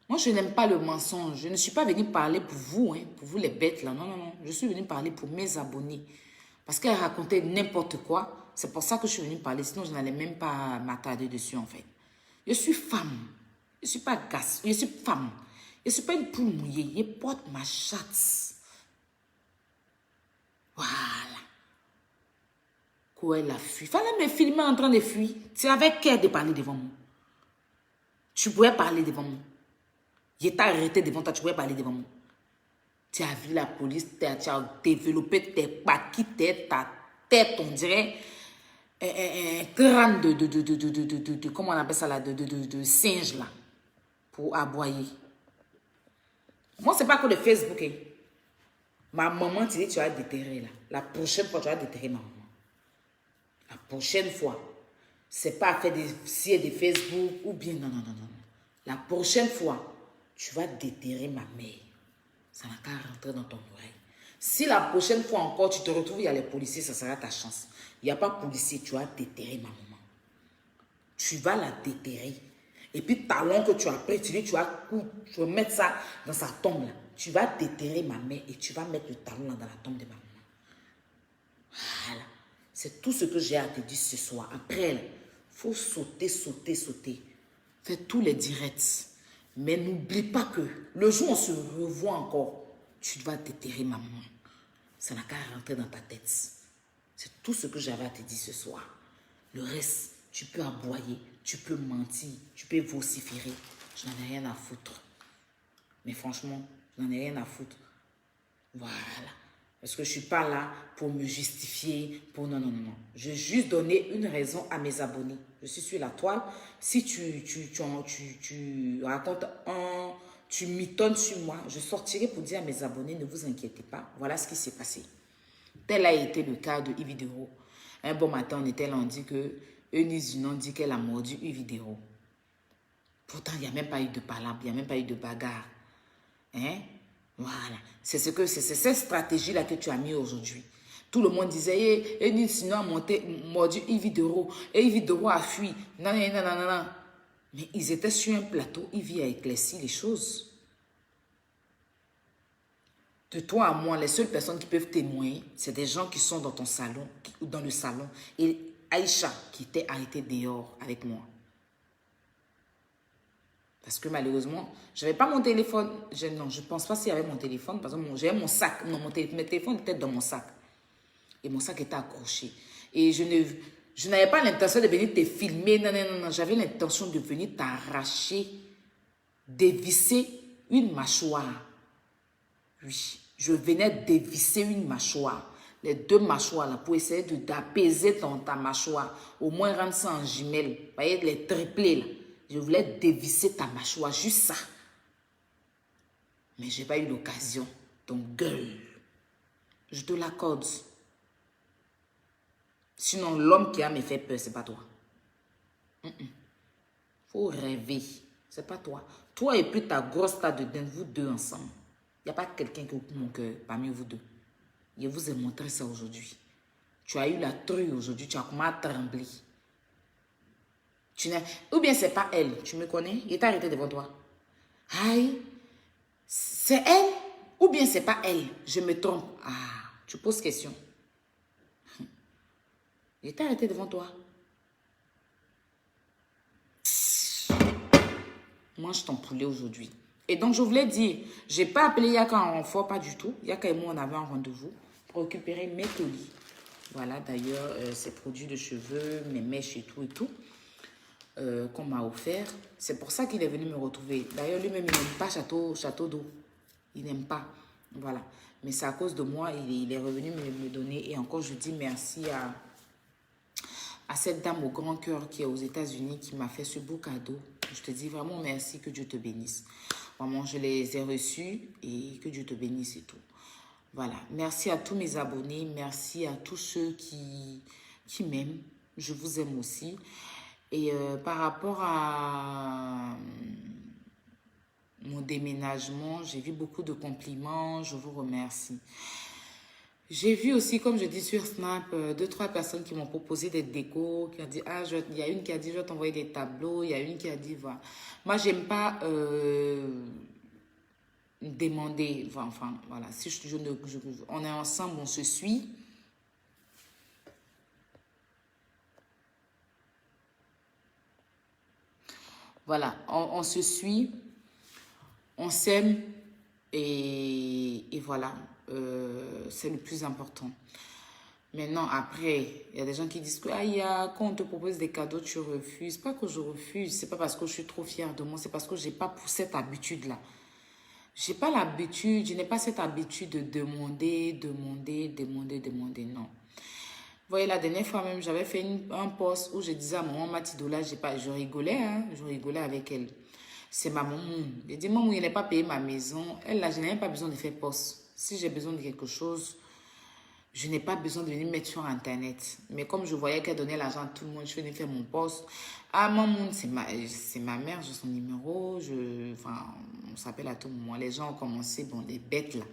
Moi, je n'aime pas le mensonge. Je ne suis pas venue parler pour vous, hein, pour vous les bêtes là. Non, non, non. Je suis venue parler pour mes abonnés. Parce qu'elle racontait n'importe quoi. C'est pour ça que je suis venue parler. Sinon, je n'allais même pas m'attarder dessus, en fait. Je suis femme. Je ne suis pas gasse. Je suis femme. Je ne suis pas une poule mouillée. Je porte ma chatte. Voilà. Quoi, elle a fui. Fallait me filmer en train de fuir. C'est avec elle de parler devant moi. Tu pouvais parler devant moi. Je t'ai arrêté devant toi, tu pouvais parler devant moi. Tu as vu la police, tu as développé tes paquets, ta tête, on dirait un crâne de comment on appelle ça là, de singe là, pour aboyer. Moi, c'est pas que de Facebook. Hein. Ma maman, tu dis, tu vas déterrer là. La prochaine fois, tu vas déterrer ma maman. La prochaine fois, c'est pas à faire des sites de Facebook ou bien non, non, non, non. La prochaine fois, tu vas déterrer ma mère. Ça n'a qu'à rentrer dans ton oreille. Si la prochaine fois encore, tu te retrouves, il y a les policiers, ça sera ta chance. Il n'y a pas de policier, tu vas déterrer ma maman. Tu vas la déterrer. Et puis, talon que tu as pris, tu vas mettre ça dans sa tombe. Là. Tu vas déterrer ma mère et tu vas mettre le talon là dans la tombe de ma maman. Voilà. C'est tout ce que j'ai à te dire ce soir. Après, il faut sauter, sauter, sauter. Faire tous les directs. Mais n'oublie pas que le jour où on se revoit encore, tu dois déterrer ma maman. Ça n'a qu'à rentrer dans ta tête. C'est tout ce que j'avais à te dire ce soir. Le reste, tu peux aboyer. tu peux mentir, tu peux vociférer. Je n'en ai rien à foutre. Mais franchement, je n'en ai rien à foutre. Voilà. Parce que je ne suis pas là pour me justifier. Pour non, non, non, non. Je vais juste donner une raison à mes abonnés. Je suis sur la toile. Si tu racontes tu mitonnes sur moi, je sortirai pour dire à mes abonnés, ne vous inquiétez pas. Voilà ce qui s'est passé. Tel a été le cas de Yvidero. Un bon matin, on était là, on dit que Eunice Dunant dit qu'elle a mordu Yvidero. Pourtant, il n'y a même pas eu de palabre, il n'y a même pas eu de bagarre. Hein? Voilà. C'est cette stratégie-là que tu as mis aujourd'hui. Tout le monde disait, Eunice Dunant a mordu Yvidero. Et Yvidero a fui. Non, non, non, non, non. Mais ils étaient sur un plateau, Yvi a éclairci les choses. De toi à moi, les seules personnes qui peuvent témoigner, c'est des gens qui sont dans ton salon, ou dans le salon. Et Aïcha, qui était arrêtée dehors avec moi. Parce que malheureusement, je n'avais pas mon téléphone. Non, je ne pense pas s'il y avait mon téléphone. Par exemple, j'avais mon sac. Non, mon téléphone était dans mon sac. Et mon sac était accroché. Et je n'avais pas l'intention de venir te filmer. Non, non, non, non. J'avais l'intention de venir t'arracher, dévisser une mâchoire. Oui, je venais dévisser une mâchoire. Les deux mâchoires là, pour essayer d'apaiser ta mâchoire. Au moins rendre ça en jumelle. Vous voyez, les triplés là. Je voulais dévisser ta mâchoire, juste ça. Mais je n'ai pas eu l'occasion. Donc, gueule. Je te l'accorde. Sinon, l'homme qui a me fait peur, ce n'est pas toi. Faut rêver. Ce n'est pas toi. Toi et puis ta grosse tas de dingue, vous deux ensemble. Il n'y a pas quelqu'un qui occupe mon cœur parmi vous deux. Je vous ai montré ça aujourd'hui. Tu as eu la truie aujourd'hui. Tu as commencé à trembler. Ou bien c'est pas elle. Tu me connais? Il est arrêté devant toi. Aïe. C'est elle? Ou bien c'est pas elle? Je me trompe. Ah, tu poses question. Il est arrêté devant toi. Mange ton poulet aujourd'hui. Et donc, je voulais dire, je n'ai pas appelé Yaka en renfort, pas du tout. Yaka et moi, on avait un rendez-vous pour récupérer mes colis. Voilà, d'ailleurs, ces produits de cheveux, mes mèches et tout, qu'on m'a offert. C'est pour ça qu'il est venu me retrouver. D'ailleurs, lui-même, il n'aime pas Château d'eau. Il n'aime pas. Voilà. Mais c'est à cause de moi, il est revenu me donner. Et encore, je dis merci à cette dame au grand cœur qui est aux États-Unis qui m'a fait ce beau cadeau. Je te dis vraiment merci, que Dieu te bénisse. Vraiment, je les ai reçus et que Dieu te bénisse et tout. Voilà. Merci à tous mes abonnés. Merci à tous ceux qui m'aiment. Je vous aime aussi. Et par rapport à mon déménagement, j'ai vu beaucoup de compliments. Je vous remercie. J'ai vu aussi, comme je dis sur Snap, 2-3 personnes qui m'ont proposé des décos, qui ont dit, ah, il y a une qui a dit, je vais t'envoyer des tableaux, il y a une qui a dit, voilà. Moi, j'aime pas demander, enfin, voilà, si on est ensemble, on se suit. Voilà, on se suit, on s'aime et voilà. C'est le plus important. Maintenant, après, il y a des gens qui disent que quand on te propose des cadeaux, tu refuses. Pas que je refuse, c'est pas parce que je suis trop fière de moi, c'est parce que j'ai pas pour cette habitude-là. J'ai pas l'habitude, je n'ai pas cette habitude de demander, non. Vous voyez, la dernière fois même, j'avais fait un post où je disais à maman Matidola, je rigolais, hein, je rigolais avec elle. C'est ma maman. Elle dit, maman, il n'a pas payé ma maison. Elle, là, je n'ai même pas besoin de faire poste. Si j'ai besoin de quelque chose, je n'ai pas besoin de venir mettre sur Internet. Mais comme je voyais qu'elle donnait l'argent à tout le monde, je venais faire mon poste. Ah, maman, c'est ma mère, j'ai son numéro. Enfin, on s'appelle à tout moment. Les gens ont commencé, bon, des bêtes là.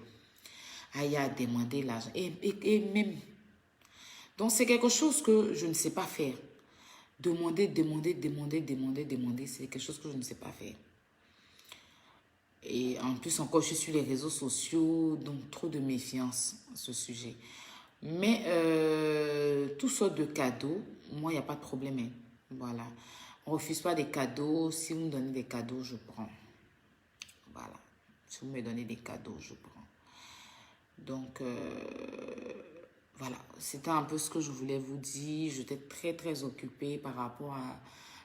Aïe, à demander l'argent. Et même. Donc, c'est quelque chose que je ne sais pas faire. Demander, c'est quelque chose que je ne sais pas faire. Et en plus, encore, je suis sur les réseaux sociaux, donc trop de méfiance à ce sujet. Mais toutes sortes de cadeaux, moi, il n'y a pas de problème. Hein. Voilà. On ne refuse pas des cadeaux. Si vous me donnez des cadeaux, je prends. Voilà. Si vous me donnez des cadeaux, je prends. Donc, voilà. C'était un peu ce que je voulais vous dire. J'étais très, très occupée par rapport à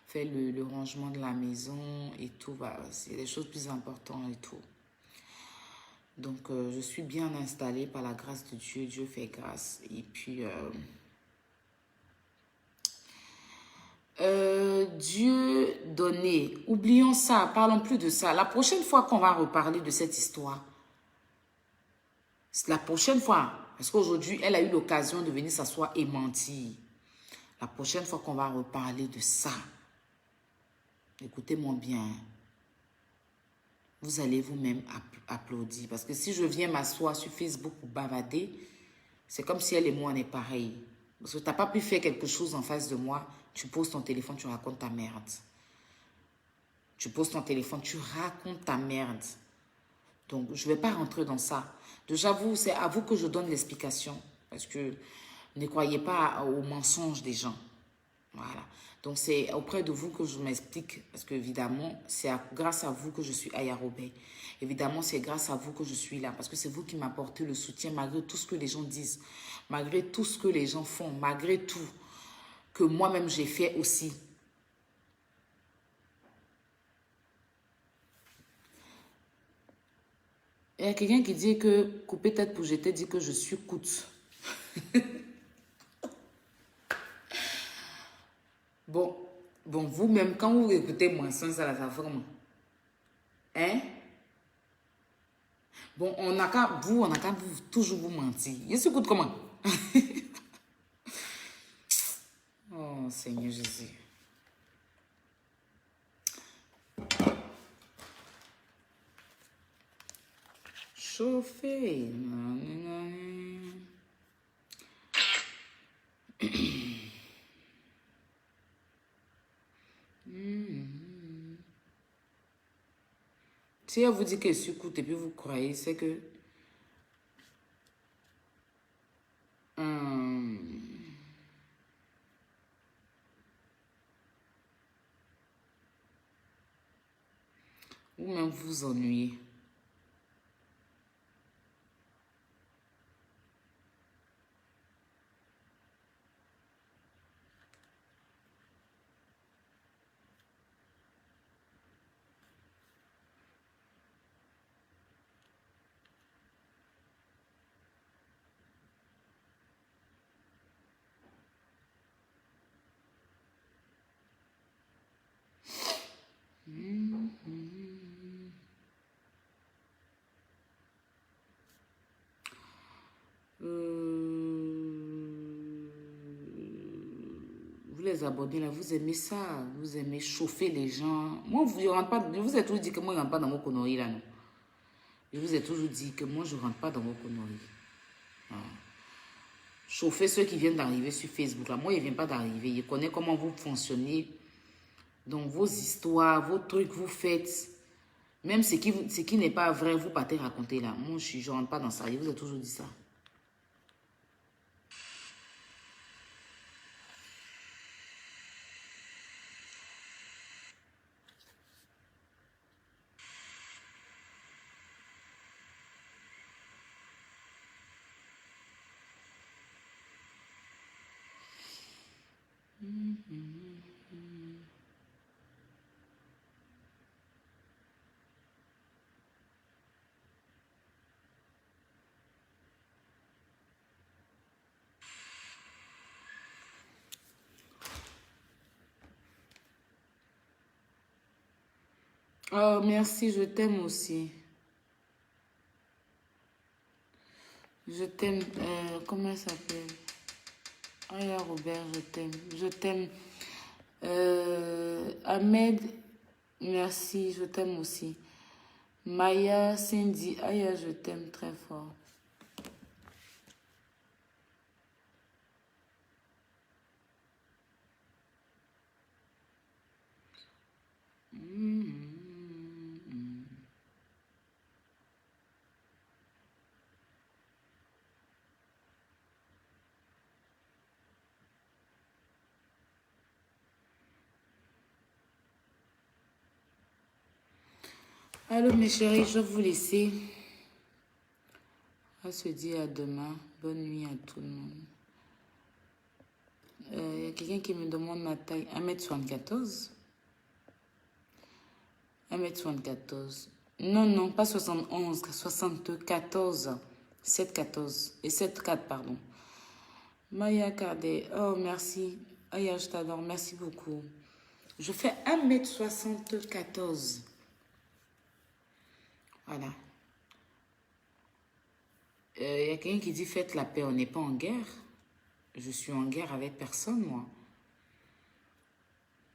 faire le rangement de la maison et tout. Bah, c'est des choses plus importantes et tout. Donc, je suis bien installée par la grâce de Dieu. Dieu fait grâce. Et puis, Dieu donné. Oublions ça. Parlons plus de ça. La prochaine fois qu'on va reparler de cette histoire, la prochaine fois, parce qu'aujourd'hui, elle a eu l'occasion de venir s'asseoir et mentir. La prochaine fois qu'on va reparler de ça, écoutez-moi bien, vous allez vous-même applaudir. Parce que si je viens m'asseoir sur Facebook pour bavader, c'est comme si elle et moi on est pareil. Parce que tu n'as pas pu faire quelque chose en face de moi, tu poses ton téléphone, tu racontes ta merde. Tu poses ton téléphone, tu racontes ta merde. Donc, je ne vais pas rentrer dans ça. Déjà, c'est à vous que je donne l'explication. Parce que ne croyez pas aux mensonges des gens. Voilà. Donc, c'est auprès de vous que je m'explique. Parce qu'évidemment, c'est grâce à vous que je suis Aya Robert. Évidemment, c'est grâce à vous que je suis là. Parce que c'est vous qui m'apportez le soutien malgré tout ce que les gens disent. Malgré tout ce que les gens font. Malgré tout que moi-même j'ai fait aussi. Il y a quelqu'un qui dit que couper tête pour jeter dit que je suis coûte. Bon, vous-même, quand vous écoutez moi, ça va vraiment. Hein? Bon, on n'a qu'à toujours vous mentir. Je suis coûte comment? Oh, Seigneur Jésus. Chauffer. Si elle vous dit qu'elle s'écoute et puis vous croyez, c'est que... ou même vous ennuyez. Vous les abonnés là, vous aimez ça, vous aimez chauffer les gens. Moi, je vous ai toujours dit que moi, je ne rentre pas dans vos conneries là, non. Je vous ai toujours dit que moi, je ne rentre pas dans vos conneries. Ah. Chauffer ceux qui viennent d'arriver sur Facebook là. Moi, ils ne viennent pas d'arriver. Je connais comment vous fonctionnez. Donc, vos histoires, vos trucs, vous faites. Même ce qui n'est pas vrai, vous partez raconter là. Moi, je ne rentre pas dans ça. Je vous ai toujours dit ça. Oh, merci, je t'aime aussi. Je t'aime. Comment elle s'appelle? Aya Robert, je t'aime. Je t'aime. Ahmed, merci, je t'aime aussi. Maya, Cindy, Aya, je t'aime très fort. Allô mes chéris, je vais vous laisser. On se dit à demain. Bonne nuit à tout le monde. Il y a quelqu'un qui me demande ma taille. 1m74. 1m74. Non, non, pas 71, 74. 7,14 et 7,4, pardon. Maya Kardé, oh merci. Aya, je t'adore, merci beaucoup. Je fais 1m74. Voilà. Il y a quelqu'un qui dit faites la paix, on n'est pas en guerre. Je suis en guerre avec personne, moi.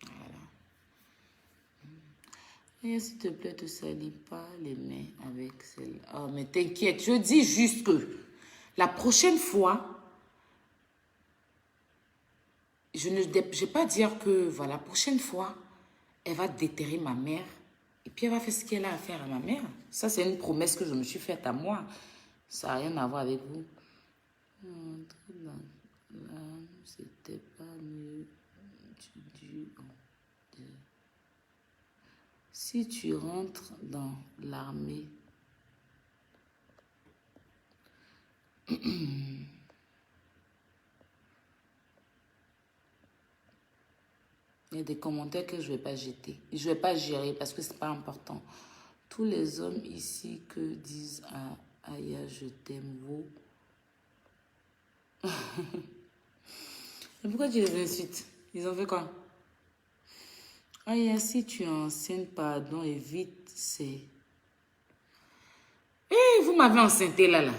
Voilà. Et s'il te plaît, te salis pas les mains avec celle. Oh, mais t'inquiète, je dis juste que la prochaine fois, je ne vais pas dire que, voilà, la prochaine fois, elle va déterrer ma mère et puis elle va faire ce qu'elle a à faire à ma mère. Ça, c'est une promesse que je me suis faite à moi. Ça n'a rien à voir avec vous. C'était pas mieux. Si tu rentres dans l'armée, il y a des commentaires que je ne vais pas jeter. Je ne vais pas gérer parce que ce n'est pas important. Tous les hommes ici que disent à Aya, je t'aime, vous. Mais pourquoi tu les insultes? Ils ont fait quoi? Aya, si tu es enceinte, pardon, évite, c'est... Eh, vous m'avez enceinté là.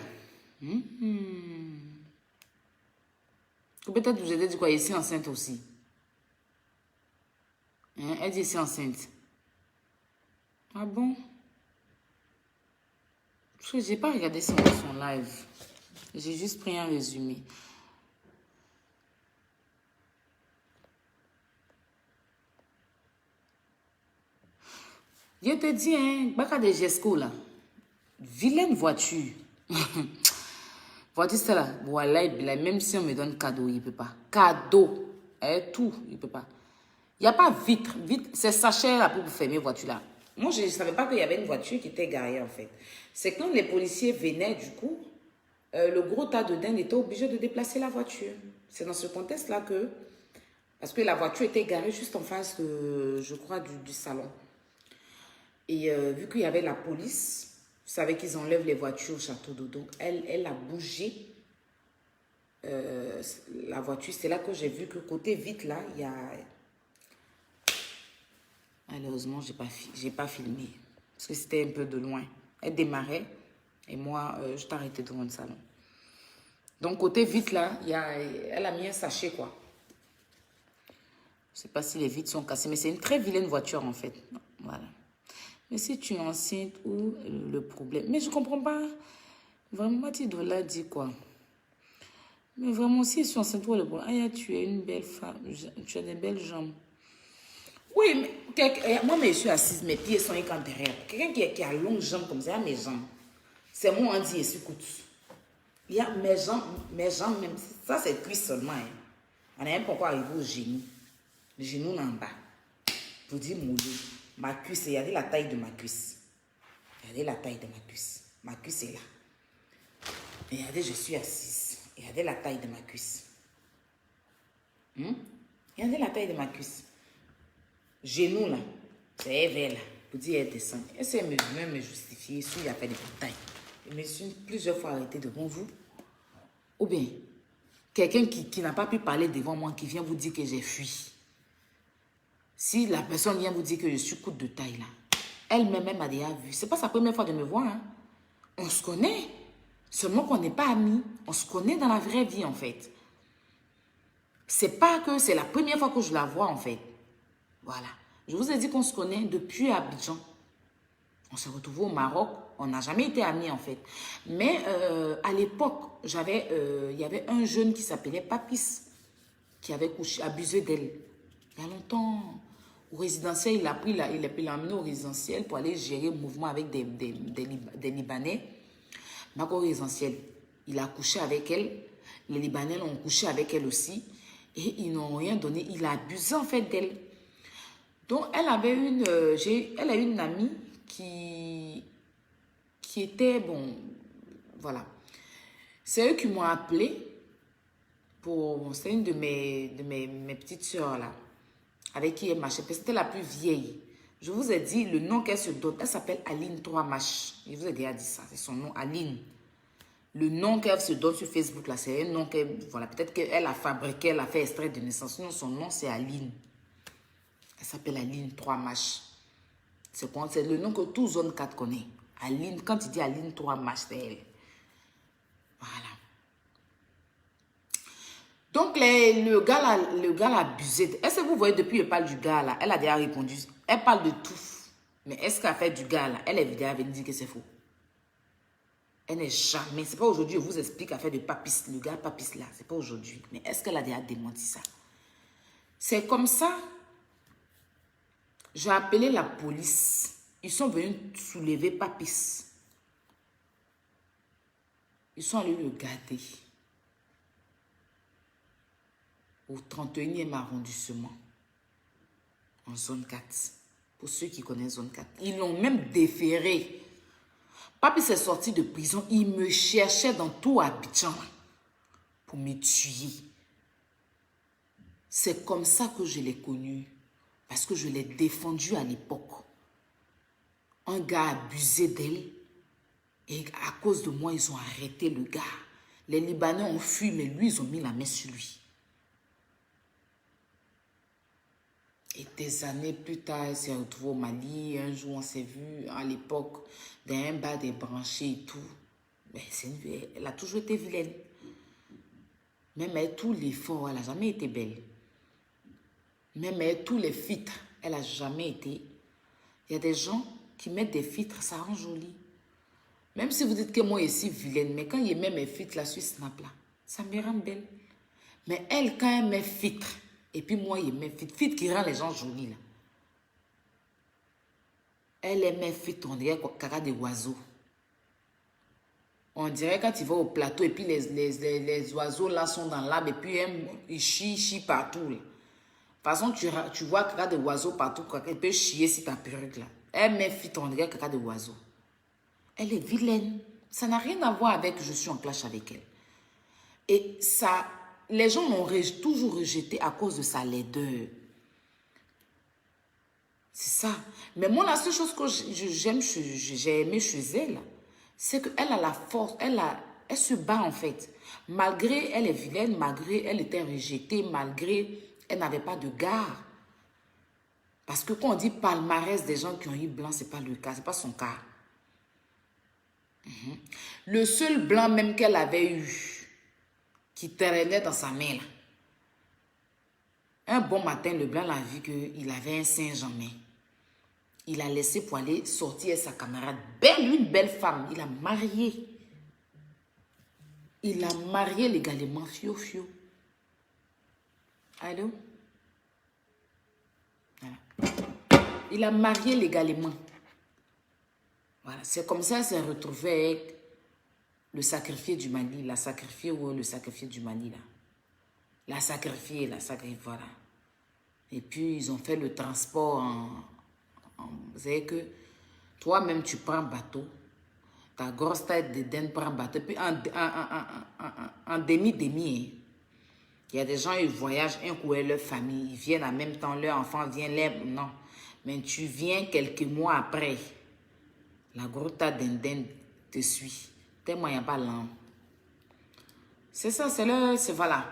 Peut-être que vous avez dit quoi? Ici enceinte aussi. Hein? Elle dit ici enceinte. Ah bon? Parce que j'ai pas regardé son live. J'ai juste pris un résumé. Je te dis, hein, Baka de Jesco là. Vilaine voiture. Voiture, c'est là. Voilà, même si on me donne cadeau, il ne peut pas. Cadeau. Tout, il ne peut pas. Il n'y a pas vitre. Vitre, c'est sachet là pour fermer voiture là. Moi, je ne savais pas qu'il y avait une voiture qui était garée en fait. C'est quand les policiers venaient du coup, le gros tas de dingue était obligé de déplacer la voiture. C'est dans ce contexte-là que... Parce que la voiture était garée juste en face, je crois, du salon. Et vu qu'il y avait la police, vous savez qu'ils enlèvent les voitures au château d'eau. Donc, elle a bougé la voiture. C'est là que j'ai vu que côté vite, là, il y a... Malheureusement, je n'ai pas filmé. Parce que c'était un peu de loin. Elle démarrait et moi, je t'arrêtais devant le salon. Donc, côté vite, là, elle a mis un sachet, quoi. Je ne sais pas si les vitres sont cassées, mais c'est une très vilaine voiture, en fait. Voilà. Mais si tu es enceinte, où le problème? Mais je ne comprends pas. Vraiment, Matidola dit quoi? Mais vraiment, si je suis enceinte, où le problème? Ah, tu es une belle femme. Tu as des belles jambes. Oui, mais moi, je suis assise, mes pieds sont écartés derrière. Quelqu'un qui a longues jambes comme ça, mes jambes. C'est moi, on dit, et écoute. Il y a mes jambes même. Ça, c'est cuisse seulement. Hein. On n'a même pas encore arrivé au genou. Le genou en bas. Pour dire mon dos. Ma cuisse, regardez la taille de ma cuisse. Regardez la taille de ma cuisse. Ma cuisse est là. Regardez, je suis assise. Regardez la taille de ma cuisse. Regardez la taille de ma cuisse. Genou là, c'est Eve là. Pour dire elle descend. Elle sait même me justifier si il a fait des batailles. Je me suis plusieurs fois arrêtée devant vous. Ou bien, quelqu'un qui n'a pas pu parler devant moi, qui vient vous dire que j'ai fui. Si la personne vient vous dire que je suis courte de taille là, elle-même m'a déjà vu. C'est pas sa première fois de me voir. Hein. On se connaît. Seulement qu'on n'est pas amis. On se connaît dans la vraie vie en fait. C'est pas que c'est la première fois que je la vois en fait. Voilà. Je vous ai dit qu'on se connaît depuis Abidjan. On s'est retrouvés au Maroc. On n'a jamais été amis en fait. Mais à l'époque, il y avait un jeune qui s'appelait Papis qui avait abusé d'elle. Il y a longtemps. Au résidentiel, il l'a amené au résidentiel pour aller gérer le mouvement avec des Libanais. Donc au résidentiel, il a couché avec elle. Les Libanais l'ont couché avec elle aussi. Et ils n'ont rien donné. Il a abusé en fait d'elle. Donc elle avait elle a une amie qui était, bon, voilà. C'est eux qui m'ont appelé c'est une de mes petites soeurs là. Avec qui elle marchait. C'était la plus vieille. Je vous ai dit le nom qu'elle se donne. Elle s'appelle Aline 3 Mach. Je vous ai déjà dit ça. C'est son nom, Aline. Le nom qu'elle se donne sur Facebook, là, c'est un nom qu'elle... Voilà, peut-être qu'elle a fabriqué, elle a fait extrait de naissance. Sinon, son nom, c'est Aline. Elle s'appelle Aline 3 Mach. C'est le nom que tout Zone 4 connaît. Aline, quand il dit Aline 3 Mach, c'est elle. Voilà. Donc, le gars l'a abusé. Est-ce que vous voyez, depuis qu'elle parle du gars, là, elle a déjà répondu. Elle parle de tout. Mais est-ce qu'elle a fait du gars, là? Elle est vidéo, elle vient dire que c'est faux. Elle n'est jamais... C'est pas aujourd'hui, je vous explique qu'elle fait de papis. Le gars papis, là, c'est pas aujourd'hui. Mais est-ce qu'elle a déjà démenti ça? C'est comme ça. J'ai appelé la police. Ils sont venus soulever papis. Ils sont allés le garder. Au 31e arrondissement, en zone 4. Pour ceux qui connaissent zone 4. Ils l'ont même déféré. Papi s'est sorti de prison. Il me cherchait dans tout Abidjan pour me tuer. C'est comme ça que je l'ai connu. Parce que je l'ai défendu à l'époque. Un gars abusé d'elle. Et à cause de moi, ils ont arrêté le gars. Les Libanais ont fui, mais lui, ils ont mis la main sur lui. Et des années plus tard, elle s'est retrouvée au Mali. Un jour, on s'est vu à l'époque dans un bar débranché et tout. Mais elle a toujours été vilaine. Même avec tous les forts, elle n'a jamais été belle. Même avec tous les filtres, elle n'a jamais été. Il y a des gens qui mettent des filtres, ça rend joli. Même si vous dites que moi, je suis vilaine, mais quand il met mes filtres là sur Snap là, ça me rend belle. Mais elle, quand elle met filtre, et puis moi, il met filtre qui rend les gens jolis là. Elle met filtre, on dirait caca des oiseaux. On dirait quand tu vas au plateau et puis les oiseaux là sont dans l'arbre et puis ils chient partout là. De toute façon, tu vois caca des oiseaux partout, elle peut chier sur ta perruque là. Elle met filtre, on dirait caca des oiseaux. Elle est vilaine. Ça n'a rien à voir avec je suis en clash avec elle. Et ça, les gens l'ont toujours rejeté à cause de sa laideur. C'est ça. Mais moi, la seule chose que j'ai aimé chez elle, c'est qu'elle a la force, elle se bat en fait. Malgré elle est vilaine, malgré elle était rejetée, malgré elle n'avait pas de gars. Parce que quand on dit palmarès des gens qui ont eu blanc, ce n'est pas le cas, ce n'est pas son cas. Le seul blanc même qu'elle avait eu, qui traînait dans sa main, là. Un bon matin, le blanc l'a vu qu'il avait un Saint-Germain. Il a laissé pour aller sortir avec sa camarade. Une belle femme. Il a marié. Il a marié légalement. Fio, fio. Allô? Voilà. Il a marié légalement. Voilà. C'est comme ça qu'elle s'est retrouvée avec le sacrifié du Mali. La sacrifiée ou le sacrifié du Mali, là. La sacrifiée, voilà. Et puis, ils ont fait le transport vous savez que toi-même, tu prends un bateau. Ta grosse tête de dinde prend un bateau. Puis, en demi-demi, il y a des gens, ils voyagent un coup avec leur famille. Ils viennent en même temps, leur enfant vient, non. Mais tu viens quelques mois après. La grosse tête de dinde te suit. Tellement il n'y a pas l'âme. C'est ça, c'est voilà.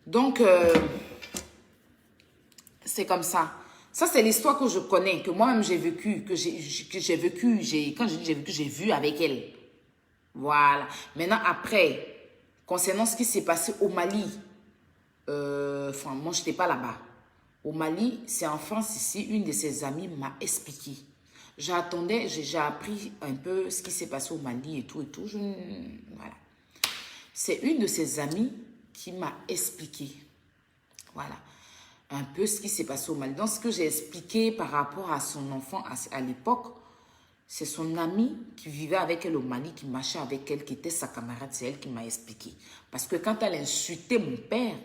Donc, c'est comme ça. Ça, c'est l'histoire que je connais, que moi-même j'ai vécu, quand je dis j'ai vécu, j'ai vu avec elle. Voilà. Maintenant, après, concernant ce qui s'est passé au Mali, moi, je n'étais pas là-bas. Au Mali, c'est en France ici, une de ses amies m'a expliqué. J'attendais, j'ai appris un peu ce qui s'est passé au Mali et tout. Voilà. C'est une de ses amies qui m'a expliqué. Voilà. Un peu ce qui s'est passé au Mali. Donc, ce que j'ai expliqué par rapport à son enfant à l'époque, c'est son ami qui vivait avec elle au Mali, qui marchait avec elle, qui était sa camarade. C'est elle qui m'a expliqué. Parce que quand elle a insulté mon père,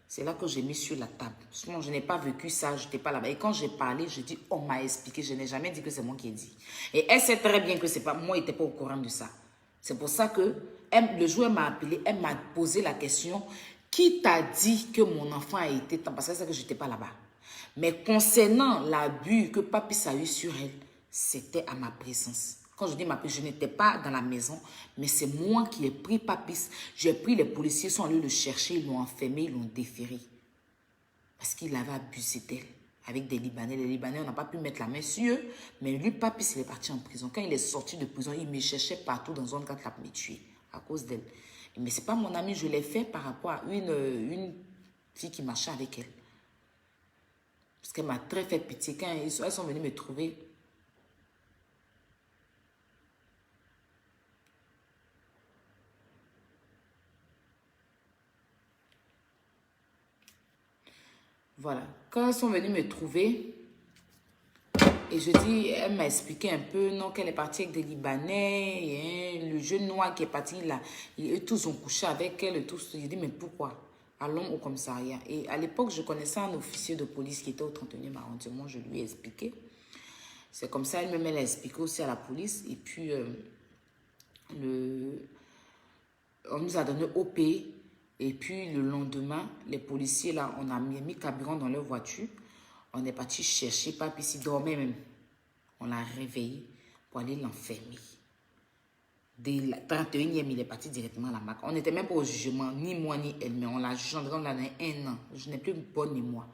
c'est là que j'ai mis sur la table. Sinon, je n'ai pas vécu ça, je n'étais pas là-bas. Et quand j'ai parlé, je dis, on m'a expliqué. Je n'ai jamais dit que c'est moi qui ai dit. Et elle sait très bien que c'est pas moi, elle n'était pas au courant de ça. C'est pour ça que le jour où elle m'a appelé, elle m'a posé la question, qui t'a dit que mon enfant a été... Parce que c'est que je n'étais pas là-bas. Mais concernant l'abus que Papis a eu sur elle, c'était à ma présence. Quand je dis ma présence, je n'étais pas dans la maison, mais c'est moi qui ai pris Papis. J'ai pris les policiers, ils sont allés le chercher, ils l'ont enfermé, ils l'ont déféré. Parce qu'il avait abusé d'elle avec des Libanais. Les Libanais, on n'a pas pu mettre la main sur eux, mais lui, Papis, il est parti en prison. Quand il est sorti de prison, il me cherchait partout dans zone 4 pour me tuer à cause d'elle. Mais ce n'est pas mon ami, je l'ai fait par rapport à une fille qui marchait avec elle. Parce qu'elle m'a très fait pitié. Quand elles sont venues me trouver, voilà. Quand elles sont venues me trouver, et je dis, elle m'a expliqué un peu, non, qu'elle est partie avec des Libanais, et, hein, le jeune noir qui est parti là, eux tous ont couché avec elle, et tous. J'ai dit, mais pourquoi? Allons au commissariat. Et à l'époque, je connaissais un officier de police qui était au 31e arrondissement, je lui ai expliqué. C'est comme ça, elle-même, elle a expliqué aussi à la police, et puis on nous a donné OP. Et puis le lendemain, les policiers là, on a mis carburant dans leur voiture. On est parti chercher Papis, il dormait même. On l'a réveillé pour aller l'enfermer. Dès la 31e, il est parti directement à la MAC. On n'était même pas au jugement, ni moi ni elle, mais on l'a jugé, on l'a donné 1 an. Je n'ai plus bonne ni moi.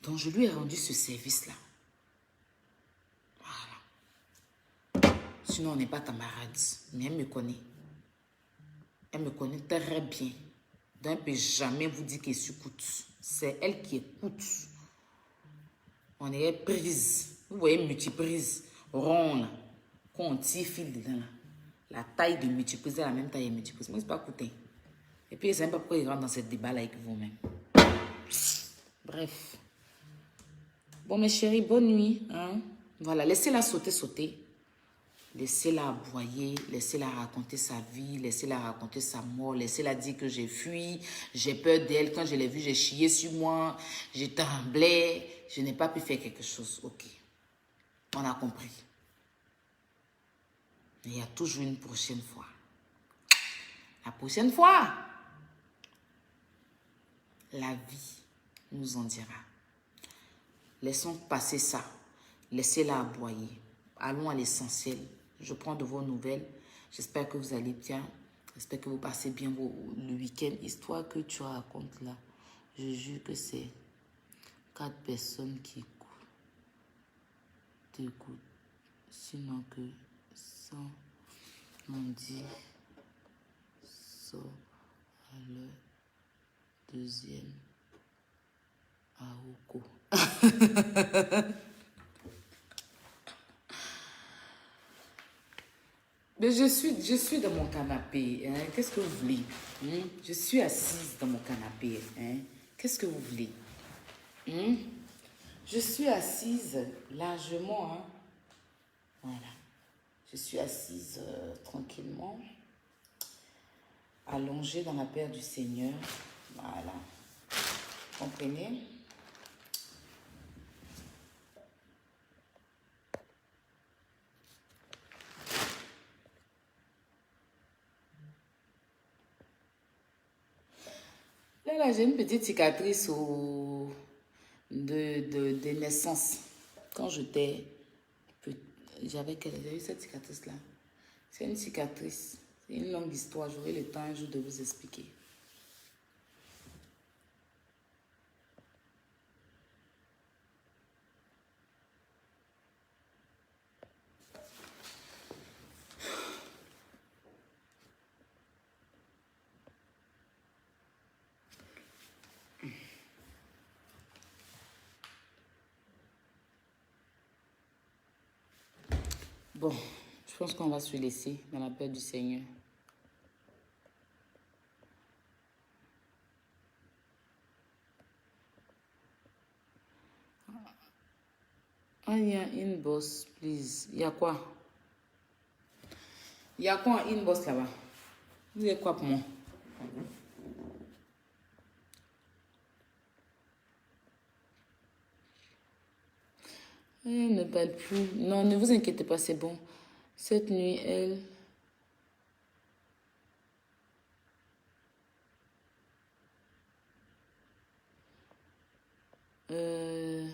Donc je lui ai rendu ce service-là. Voilà. Sinon, on n'est pas camarades, mais elle me connaît. Elle me connaît très bien. Donc, elle ne peut jamais vous dire qu'elle s'écoute. C'est elle qui écoute. On est prise. Vous voyez, multiprise. Rond, là. Quand on tire fil dedans, là. La taille de multiprise est la même taille de multiprise. Moi, c'est pas coûté. Et puis, je ne sais pas pourquoi ils rentrent dans ce débat-là avec vous-même. Bref. Bon, mes chéris, bonne nuit. Hein? Voilà, laissez-la sauter. Laissez-la aboyer, laissez-la raconter sa vie, laissez-la raconter sa mort, laissez-la dire que j'ai fui, j'ai peur d'elle. Quand je l'ai vue, j'ai chié sur moi, j'ai tremblé, je n'ai pas pu faire quelque chose. Ok, on a compris. Mais il y a toujours une prochaine fois. La prochaine fois, la vie nous en dira. Laissons passer ça, laissez-la aboyer. Allons à l'essentiel. Je prends de vos nouvelles. J'espère que vous allez bien. J'espère que vous passez bien le week-end. Histoire que tu racontes là. Je jure que c'est 4 personnes qui t'écoutent. Sinon que sans on dit sort à leur deuxième Aoko. Mais je suis dans mon canapé. Hein? Qu'est-ce que vous voulez? Je suis assise dans mon canapé. Hein? Qu'est-ce que vous voulez? Je suis assise largement. Hein? Voilà. Je suis assise tranquillement, allongée dans la paix du Seigneur. Voilà. Comprenez? Là, j'ai une petite cicatrice de naissance. Quand j'avais eu cette cicatrice-là. C'est une cicatrice. C'est une longue histoire. J'aurai le temps un jour de vous expliquer. Bon, je pense qu'on va se laisser dans la paix du Seigneur. Ah, il y a un inbox, please. Il y a quoi? Il y a quoi en inbox là-bas? Vous avez quoi pour moi? Elle ne parle plus. Non, ne vous inquiétez pas, c'est bon. Cette nuit, elle... Euh,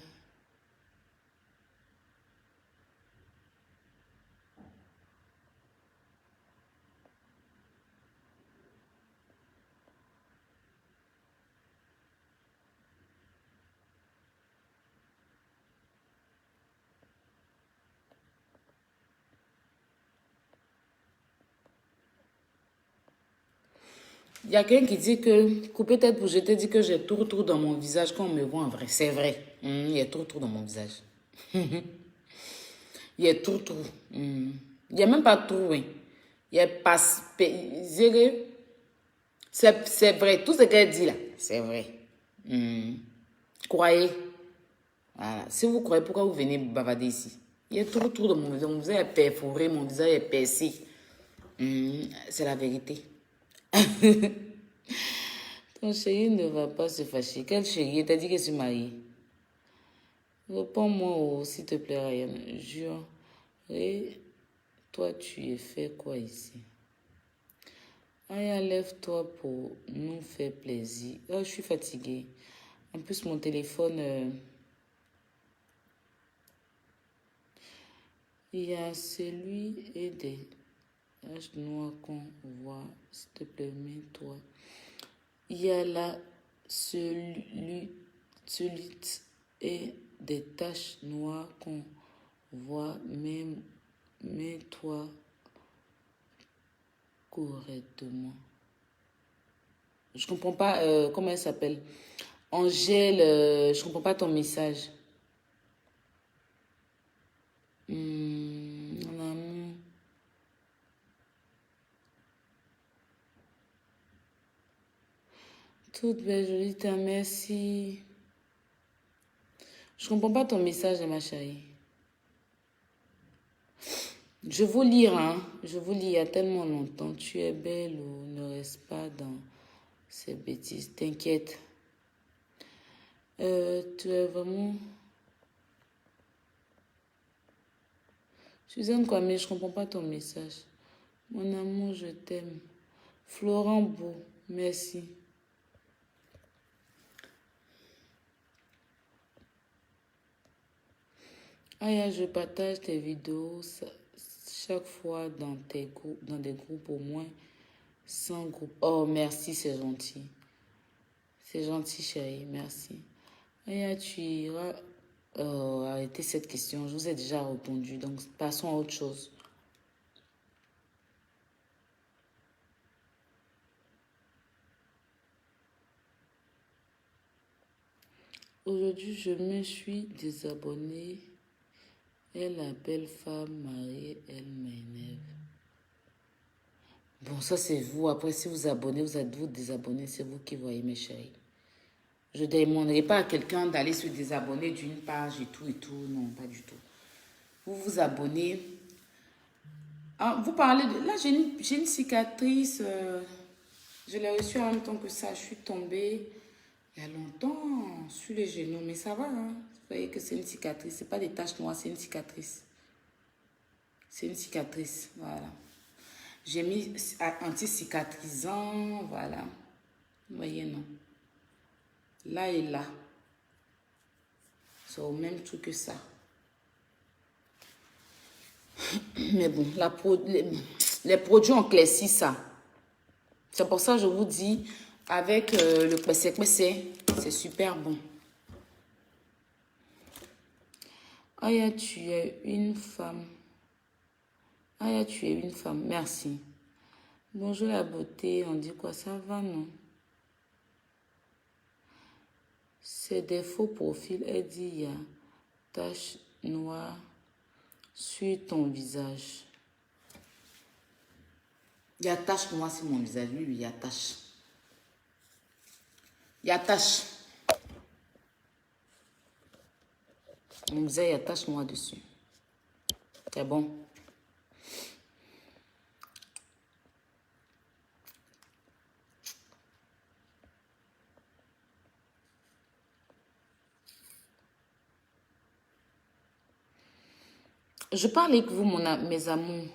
Il y a quelqu'un qui dit que, couper tête pour jeter, dit que j'ai tout dans mon visage quand on me voit en vrai. C'est vrai. Il y a tout dans mon visage. Il y a tout. Il n'y a même pas tout, oui. Il y a pas... C'est vrai. Tout ce qu'elle dit là, c'est vrai. Croyez. Voilà. Si vous croyez, pourquoi vous venez bavader ici? Il y a tout dans mon visage. Mon visage est perforé, mon visage est percé. C'est la vérité. Ton chéri ne va pas se fâcher. Quel chéri? T'as dit que je suis mariée. Réponds-moi, s'il te plaît, Ryan. Jure. Et toi, tu es fait quoi ici? Aya, lève-toi pour nous faire plaisir. Oh, je suis fatiguée. En plus, mon téléphone... il y a celui et des taches noires qu'on voit. S'il te plaît, mets-toi. Il y a là celui et des taches noires qu'on voit. Même mets-toi correctement. Je comprends pas comment elle s'appelle. Angèle, je comprends pas ton message. Mon amour. Toute belle, jolie, ta merci. Je comprends pas ton message, ma chérie. Je vous lire, hein. Je vous lis il y a tellement longtemps. Tu es belle ou ne reste pas dans ces bêtises. T'inquiète. Tu es vraiment... Suzanne Kwame, je comprends pas ton message. Mon amour, je t'aime. Florent Beau, merci. Aya, je partage tes vidéos chaque fois dans des groupes au moins 100 groupes. Oh, merci, c'est gentil. C'est gentil, chérie, merci. Aya, tu iras arrêter cette question. Je vous ai déjà répondu, donc passons à autre chose. Aujourd'hui, je me suis désabonnée. Et la belle femme mariée, elle m'énerve. Bon, ça c'est vous. Après, si vous abonnez, vous êtes vous désabonnez, c'est vous qui voyez, mes chéris. Je ne demanderai pas à quelqu'un d'aller se désabonner d'une page et tout. Non, pas du tout. Vous vous abonnez. Ah, vous parlez de... Là, j'ai une cicatrice. Je l'ai reçue en même temps que ça. Je suis tombée il y a longtemps sur les genoux. Mais ça va, hein. Vous voyez que c'est une cicatrice. Ce n'est pas des taches noires, c'est une cicatrice. C'est une cicatrice, voilà. J'ai mis anti-cicatrisant, voilà. Vous voyez, non? Là et là. C'est au même truc que ça. Mais bon, les produits ont éclairci ça. C'est pour ça que je vous dis, avec le pessé, c'est super bon. Aya, tu es une femme. Aya, tu es une femme. Merci. Bonjour la beauté. On dit quoi? Ça va, non? C'est des faux profils. Elle dit, il y a tache noire sur ton visage. Il y a tache noire sur mon visage. Oui, il y a tache. Il y a tache. Mon visage, il y a tache noire dessus. C'est bon. Je parle avec vous, mes amours.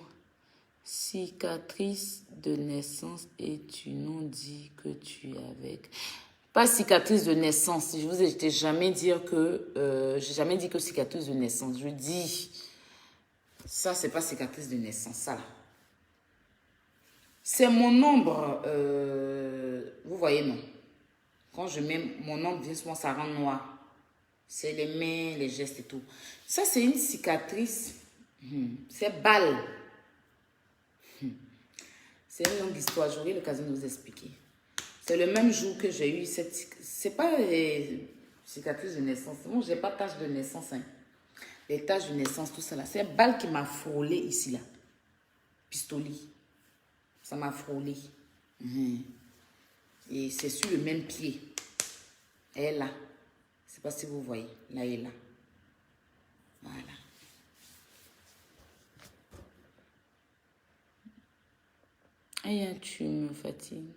Cicatrice de naissance et tu nous dis que tu es avec. Pas cicatrice de naissance. Je vous ai jamais dire que... j'ai jamais dit que cicatrice de naissance. Je dis... Ça, c'est pas cicatrice de naissance, ça là. C'est mon ombre. Vous voyez, non? Quand je mets mon ombre, bien souvent, ça rend noir. C'est les mains, les gestes et tout. Ça, c'est une cicatrice. C'est balle. C'est une longue histoire. J'aurai l'occasion de vous expliquer. C'est le même jour que j'ai eu cette... C'est pas les cicatrices de naissance. Moi, j'ai pas de tache de naissance. Hein. Les taches de naissance, tout ça là. C'est balle qui m'a frôlé ici là. Pistolet. Ça m'a frôlé. Et c'est sur le même pied. Elle est là. Je ne sais pas si vous voyez. Là, elle est là. Voilà. Aïe, tu me fatigues.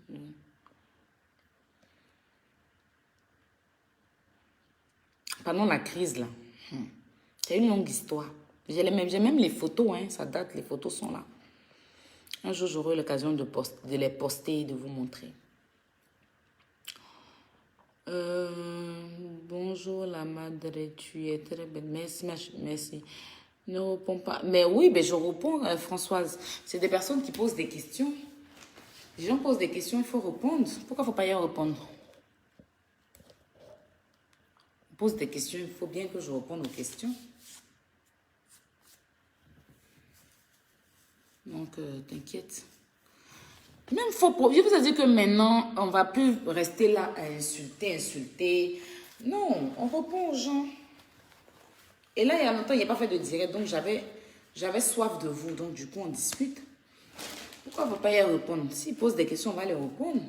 Pendant la crise, là. C'est une longue histoire. J'ai même les photos, hein. Ça date, les photos sont là. Un jour, j'aurai l'occasion de les poster et de vous montrer. Bonjour la madre, tu es très belle. Merci, merci. Ne réponds pas. Mais oui, mais je réponds, Françoise. C'est des personnes qui posent des questions. Les gens posent des questions, il faut répondre. Pourquoi il ne faut pas y répondre? On pose des questions, il faut bien que je réponde aux questions. Donc, t'inquiète. Même je vous ai dit que maintenant, on ne va plus rester là à insulter. Non, on répond aux gens. Et là, il y a longtemps, il n'y a pas fait de direct. Donc, j'avais soif de vous. Donc, du coup, on discute. Pourquoi on ne va pas y répondre? S'ils posent des questions, on va les répondre.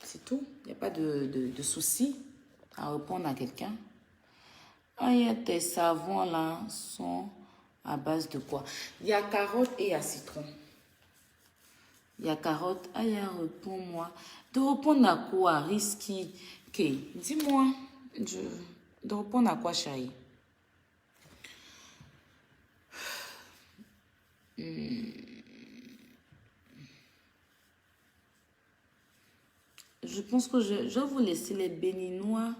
C'est tout. Il n'y a pas de souci à répondre à quelqu'un. Ah, il y a tes savons là sont à base de quoi? Il y a carotte et il y a citron. Il y a carotte. Ah, il y a réponds-moi. De répondre à quoi? Risky. Ok. Dis-moi. De répondre à quoi, chérie? Je pense que je vais vous laisser les béninois.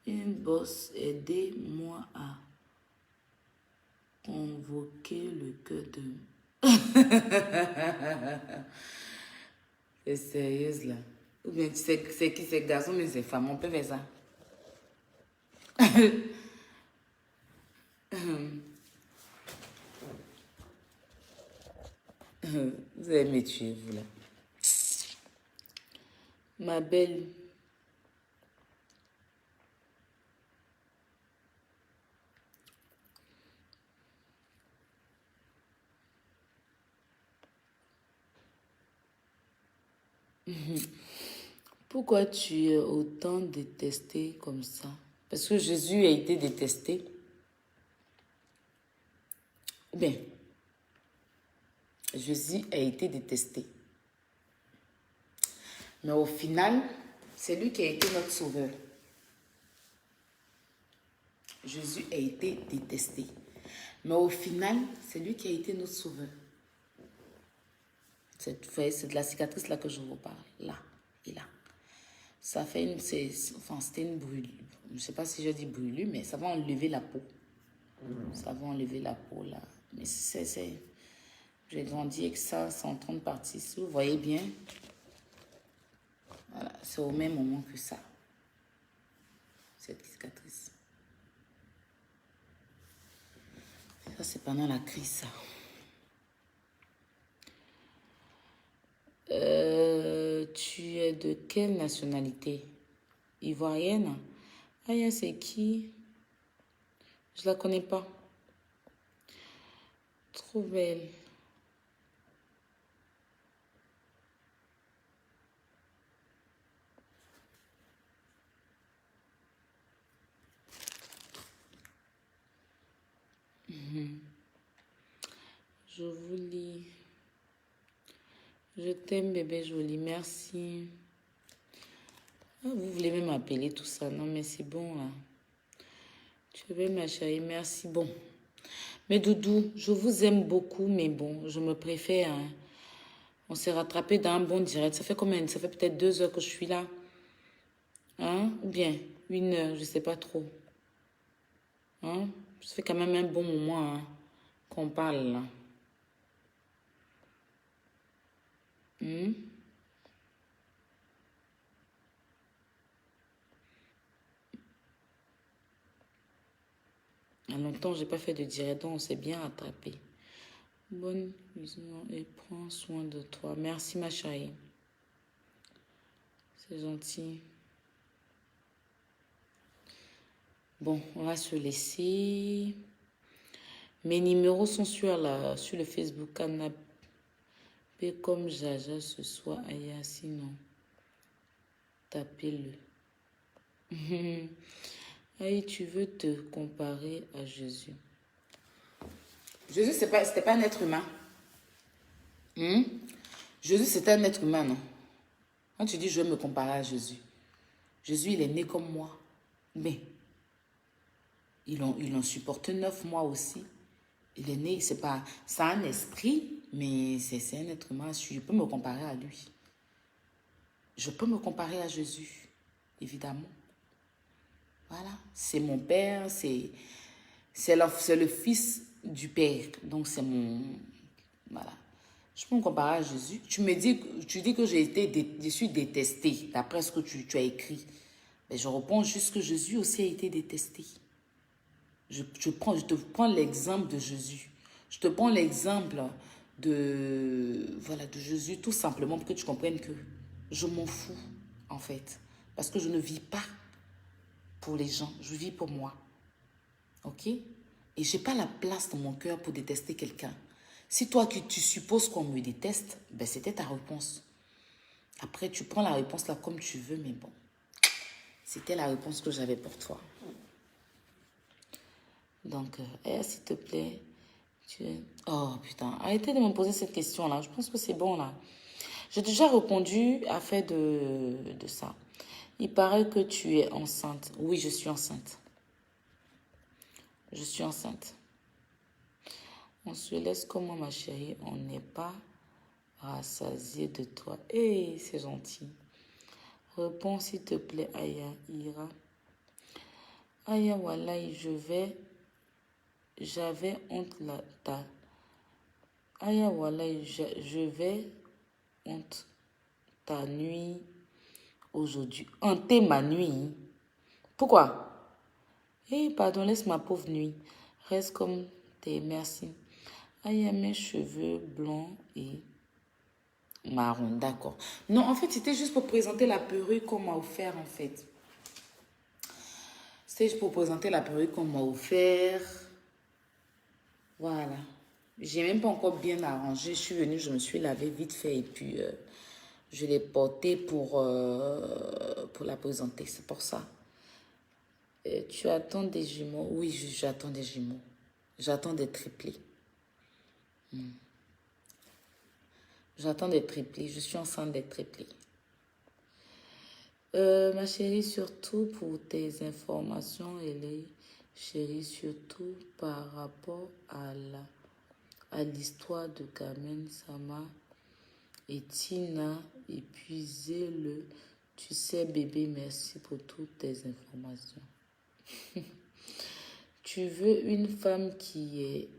Une bosse, aidez-moi à convoquer le cœur de... C'est sérieuse là. Ou bien c'est qui c'est garçon, mais c'est femme. On peut faire ça. Vous allez me tuer, vous là. Ma belle. Pourquoi tu es autant détesté comme ça? Parce que Jésus a été détesté. Bien, Jésus a été détesté. Mais au final, c'est lui qui a été notre sauveur. Jésus a été détesté. Mais au final, c'est lui qui a été notre sauveur. C'est de la cicatrice là que je vous parle. Là et là. Ça fait une... Enfin, c'était une brûlure. Je ne sais pas si je dis brûlure, mais ça va enlever la peau. Ça va enlever la peau là. Mais c'est... J'ai grandi avec ça, c'est en train de partir. Si vous voyez bien, voilà, c'est au même moment que ça. Cette cicatrice. Ça, c'est pendant la crise, ça. Tu es de quelle nationalité? Ivoirienne? Ah, c'est qui? Je la connais pas. Trop belle. Je vous lis. Je t'aime, bébé joli. Merci. Ah, vous voulez même m'appeler tout ça. Non, mais c'est bon, là. Tu veux, ma chérie. Merci. Bon. Mais Doudou, je vous aime beaucoup, mais bon, je me préfère. Hein. On s'est rattrapé dans un bon direct. Ça fait combien? Ça fait peut-être 2 heures que je suis là. Hein? Ou bien 1 heure, je ne sais pas trop. Hein? Ça fait quand même un bon moment hein, qu'on parle là. Hmm? Il y a longtemps, j'ai pas fait de direct, donc on s'est bien attrapé. Bonne vision et prends soin de toi. Merci ma chérie. C'est gentil. Bon, on va se laisser. Mes numéros sont sur le Facebook Canapé comme Jaja ce soir. Aya, sinon, tapez-le. Aïe, tu veux te comparer à Jésus. Jésus, c'était pas un être humain. Jésus, c'était un être humain, non? Quand tu dis je veux me comparer à Jésus, Jésus, il est né comme moi. Mais il en supporte 9 mois aussi. Il est né, c'est un esprit, mais c'est un être humain. Je peux me comparer à lui. Je peux me comparer à Jésus, évidemment. Voilà, c'est mon père, c'est le fils du père. Donc c'est mon... Voilà. Je peux me comparer à Jésus. Tu dis que je suis détesté, d'après ce que tu as écrit. Mais je réponds juste que Jésus aussi a été détesté. Je te prends l'exemple de Jésus. Je te prends l'exemple de Jésus, tout simplement pour que tu comprennes que je m'en fous, en fait. Parce que je ne vis pas pour les gens, je vis pour moi. Ok? Et je n'ai pas la place dans mon cœur pour détester quelqu'un. Si toi, tu supposes qu'on me déteste, ben c'était ta réponse. Après, tu prends la réponse là comme tu veux, mais bon. C'était la réponse que j'avais pour toi. Donc, s'il te plaît, oh putain, arrêtez de me poser cette question-là. Je pense que c'est bon là. J'ai déjà répondu à fait de ça. Il paraît que tu es enceinte. Oui, je suis enceinte. Je suis enceinte. On se laisse comment, ma chérie? On n'est pas rassasié de toi. Hé, c'est gentil. Réponds, s'il te plaît, Aya, Ira. Aya, voilà, j'avais honte là. Aya, voilà, je vais honte ta nuit aujourd'hui. Hanter ma nuit. Pourquoi? Pardon, laisse ma pauvre nuit. Reste comme t'es, merci. Aya, mes cheveux blancs et marron, d'accord. Non, en fait, c'était juste pour présenter la perruque qu'on m'a offert, en fait. C'était juste pour présenter la perruque qu'on m'a offert. Voilà. J'ai même pas encore bien arrangé. Je suis venue, je me suis lavée vite fait et puis je l'ai portée pour la présenter. C'est pour ça. Tu attends des jumeaux? Oui, j'attends des jumeaux. J'attends des triplés. J'attends des triplés. Je suis enceinte des triplés. Ma chérie, surtout pour tes informations, chérie, surtout par rapport à l'histoire de Carmen Sama et Tina, épuisez-le. Tu sais, bébé, merci pour toutes tes informations. Tu veux une femme qui est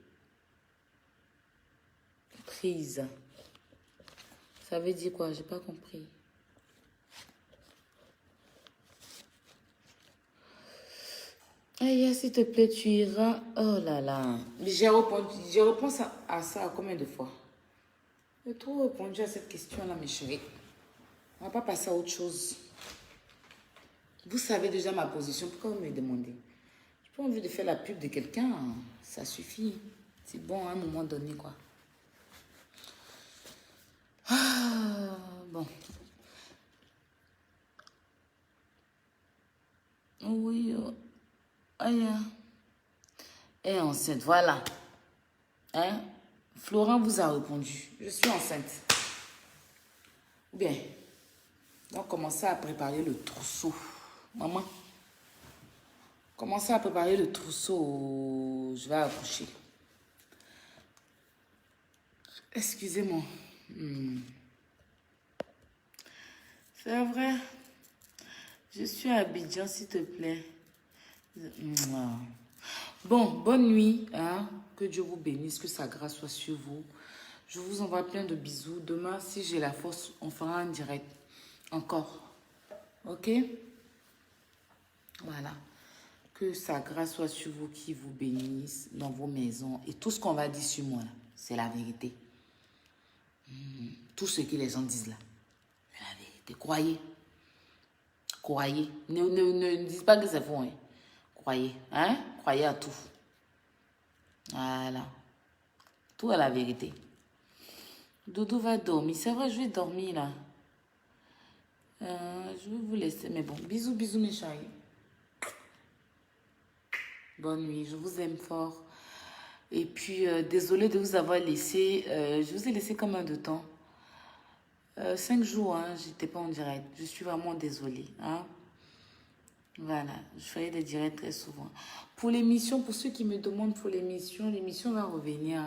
prise. Ça veut dire quoi? J'ai pas compris. Aïe, s'il te plaît, tu iras. Oh là là. J'ai répondu à ça combien de fois? J'ai trop répondu à cette question-là, mes chéris. On va pas passer à autre chose. Vous savez déjà ma position. Pourquoi vous me demandez? J'ai pas envie de faire la pub de quelqu'un. Ça suffit. C'est bon à un moment donné, quoi. Ah, bon. Oui. Aïe. Et enceinte, voilà. Hein? Florent vous a répondu. Je suis enceinte. Bien. Donc, commencez à préparer le trousseau. Maman. Commencez à préparer le trousseau. Je vais accoucher. Excusez-moi. C'est vrai. Je suis à Abidjan, s'il te plaît. Bon, bonne nuit. Hein? Que Dieu vous bénisse, que sa grâce soit sur vous. Je vous envoie plein de bisous. Demain, si j'ai la force, on fera un direct. Encore. Ok? Voilà. Que sa grâce soit sur vous, qui vous bénisse dans vos maisons. Et tout ce qu'on va dire sur moi, c'est la vérité. Tout ce que les gens disent là, c'est la vérité. Croyez. Croyez. Ne dites pas que c'est faux. Hein. Croyez. Hein? Croyez à tout. Voilà. Tout est la vérité. Doudou va dormir. C'est vrai, je vais dormir là. Je vais vous laisser. Mais bon, bisous, bisous mes chéris. Bonne nuit, je vous aime fort. Et puis, désolée de vous avoir laissé. Je vous ai laissé combien de temps? 5 jours, hein, j'étais pas en direct. Je suis vraiment désolée. Hein? Voilà, je ferai des directs très souvent. Pour l'émission, pour ceux qui me demandent pour l'émission va revenir.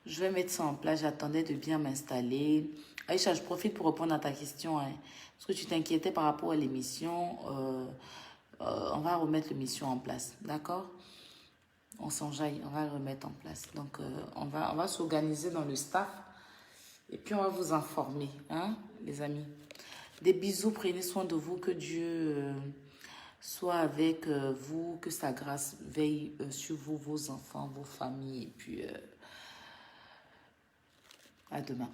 Je vais mettre ça en place. J'attendais de bien m'installer. Aïcha, je profite pour répondre à ta question. Hein, parce que tu t'inquiétais par rapport à l'émission. On va remettre l'émission en place. D'accord? On s'enjaille, on va le remettre en place. Donc, on va s'organiser dans le staff. Et puis, on va vous informer, hein, les amis. Des bisous, prenez soin de vous. Que Dieu soit avec vous. Que sa grâce veille sur vous, vos enfants, vos familles. Et puis, à demain.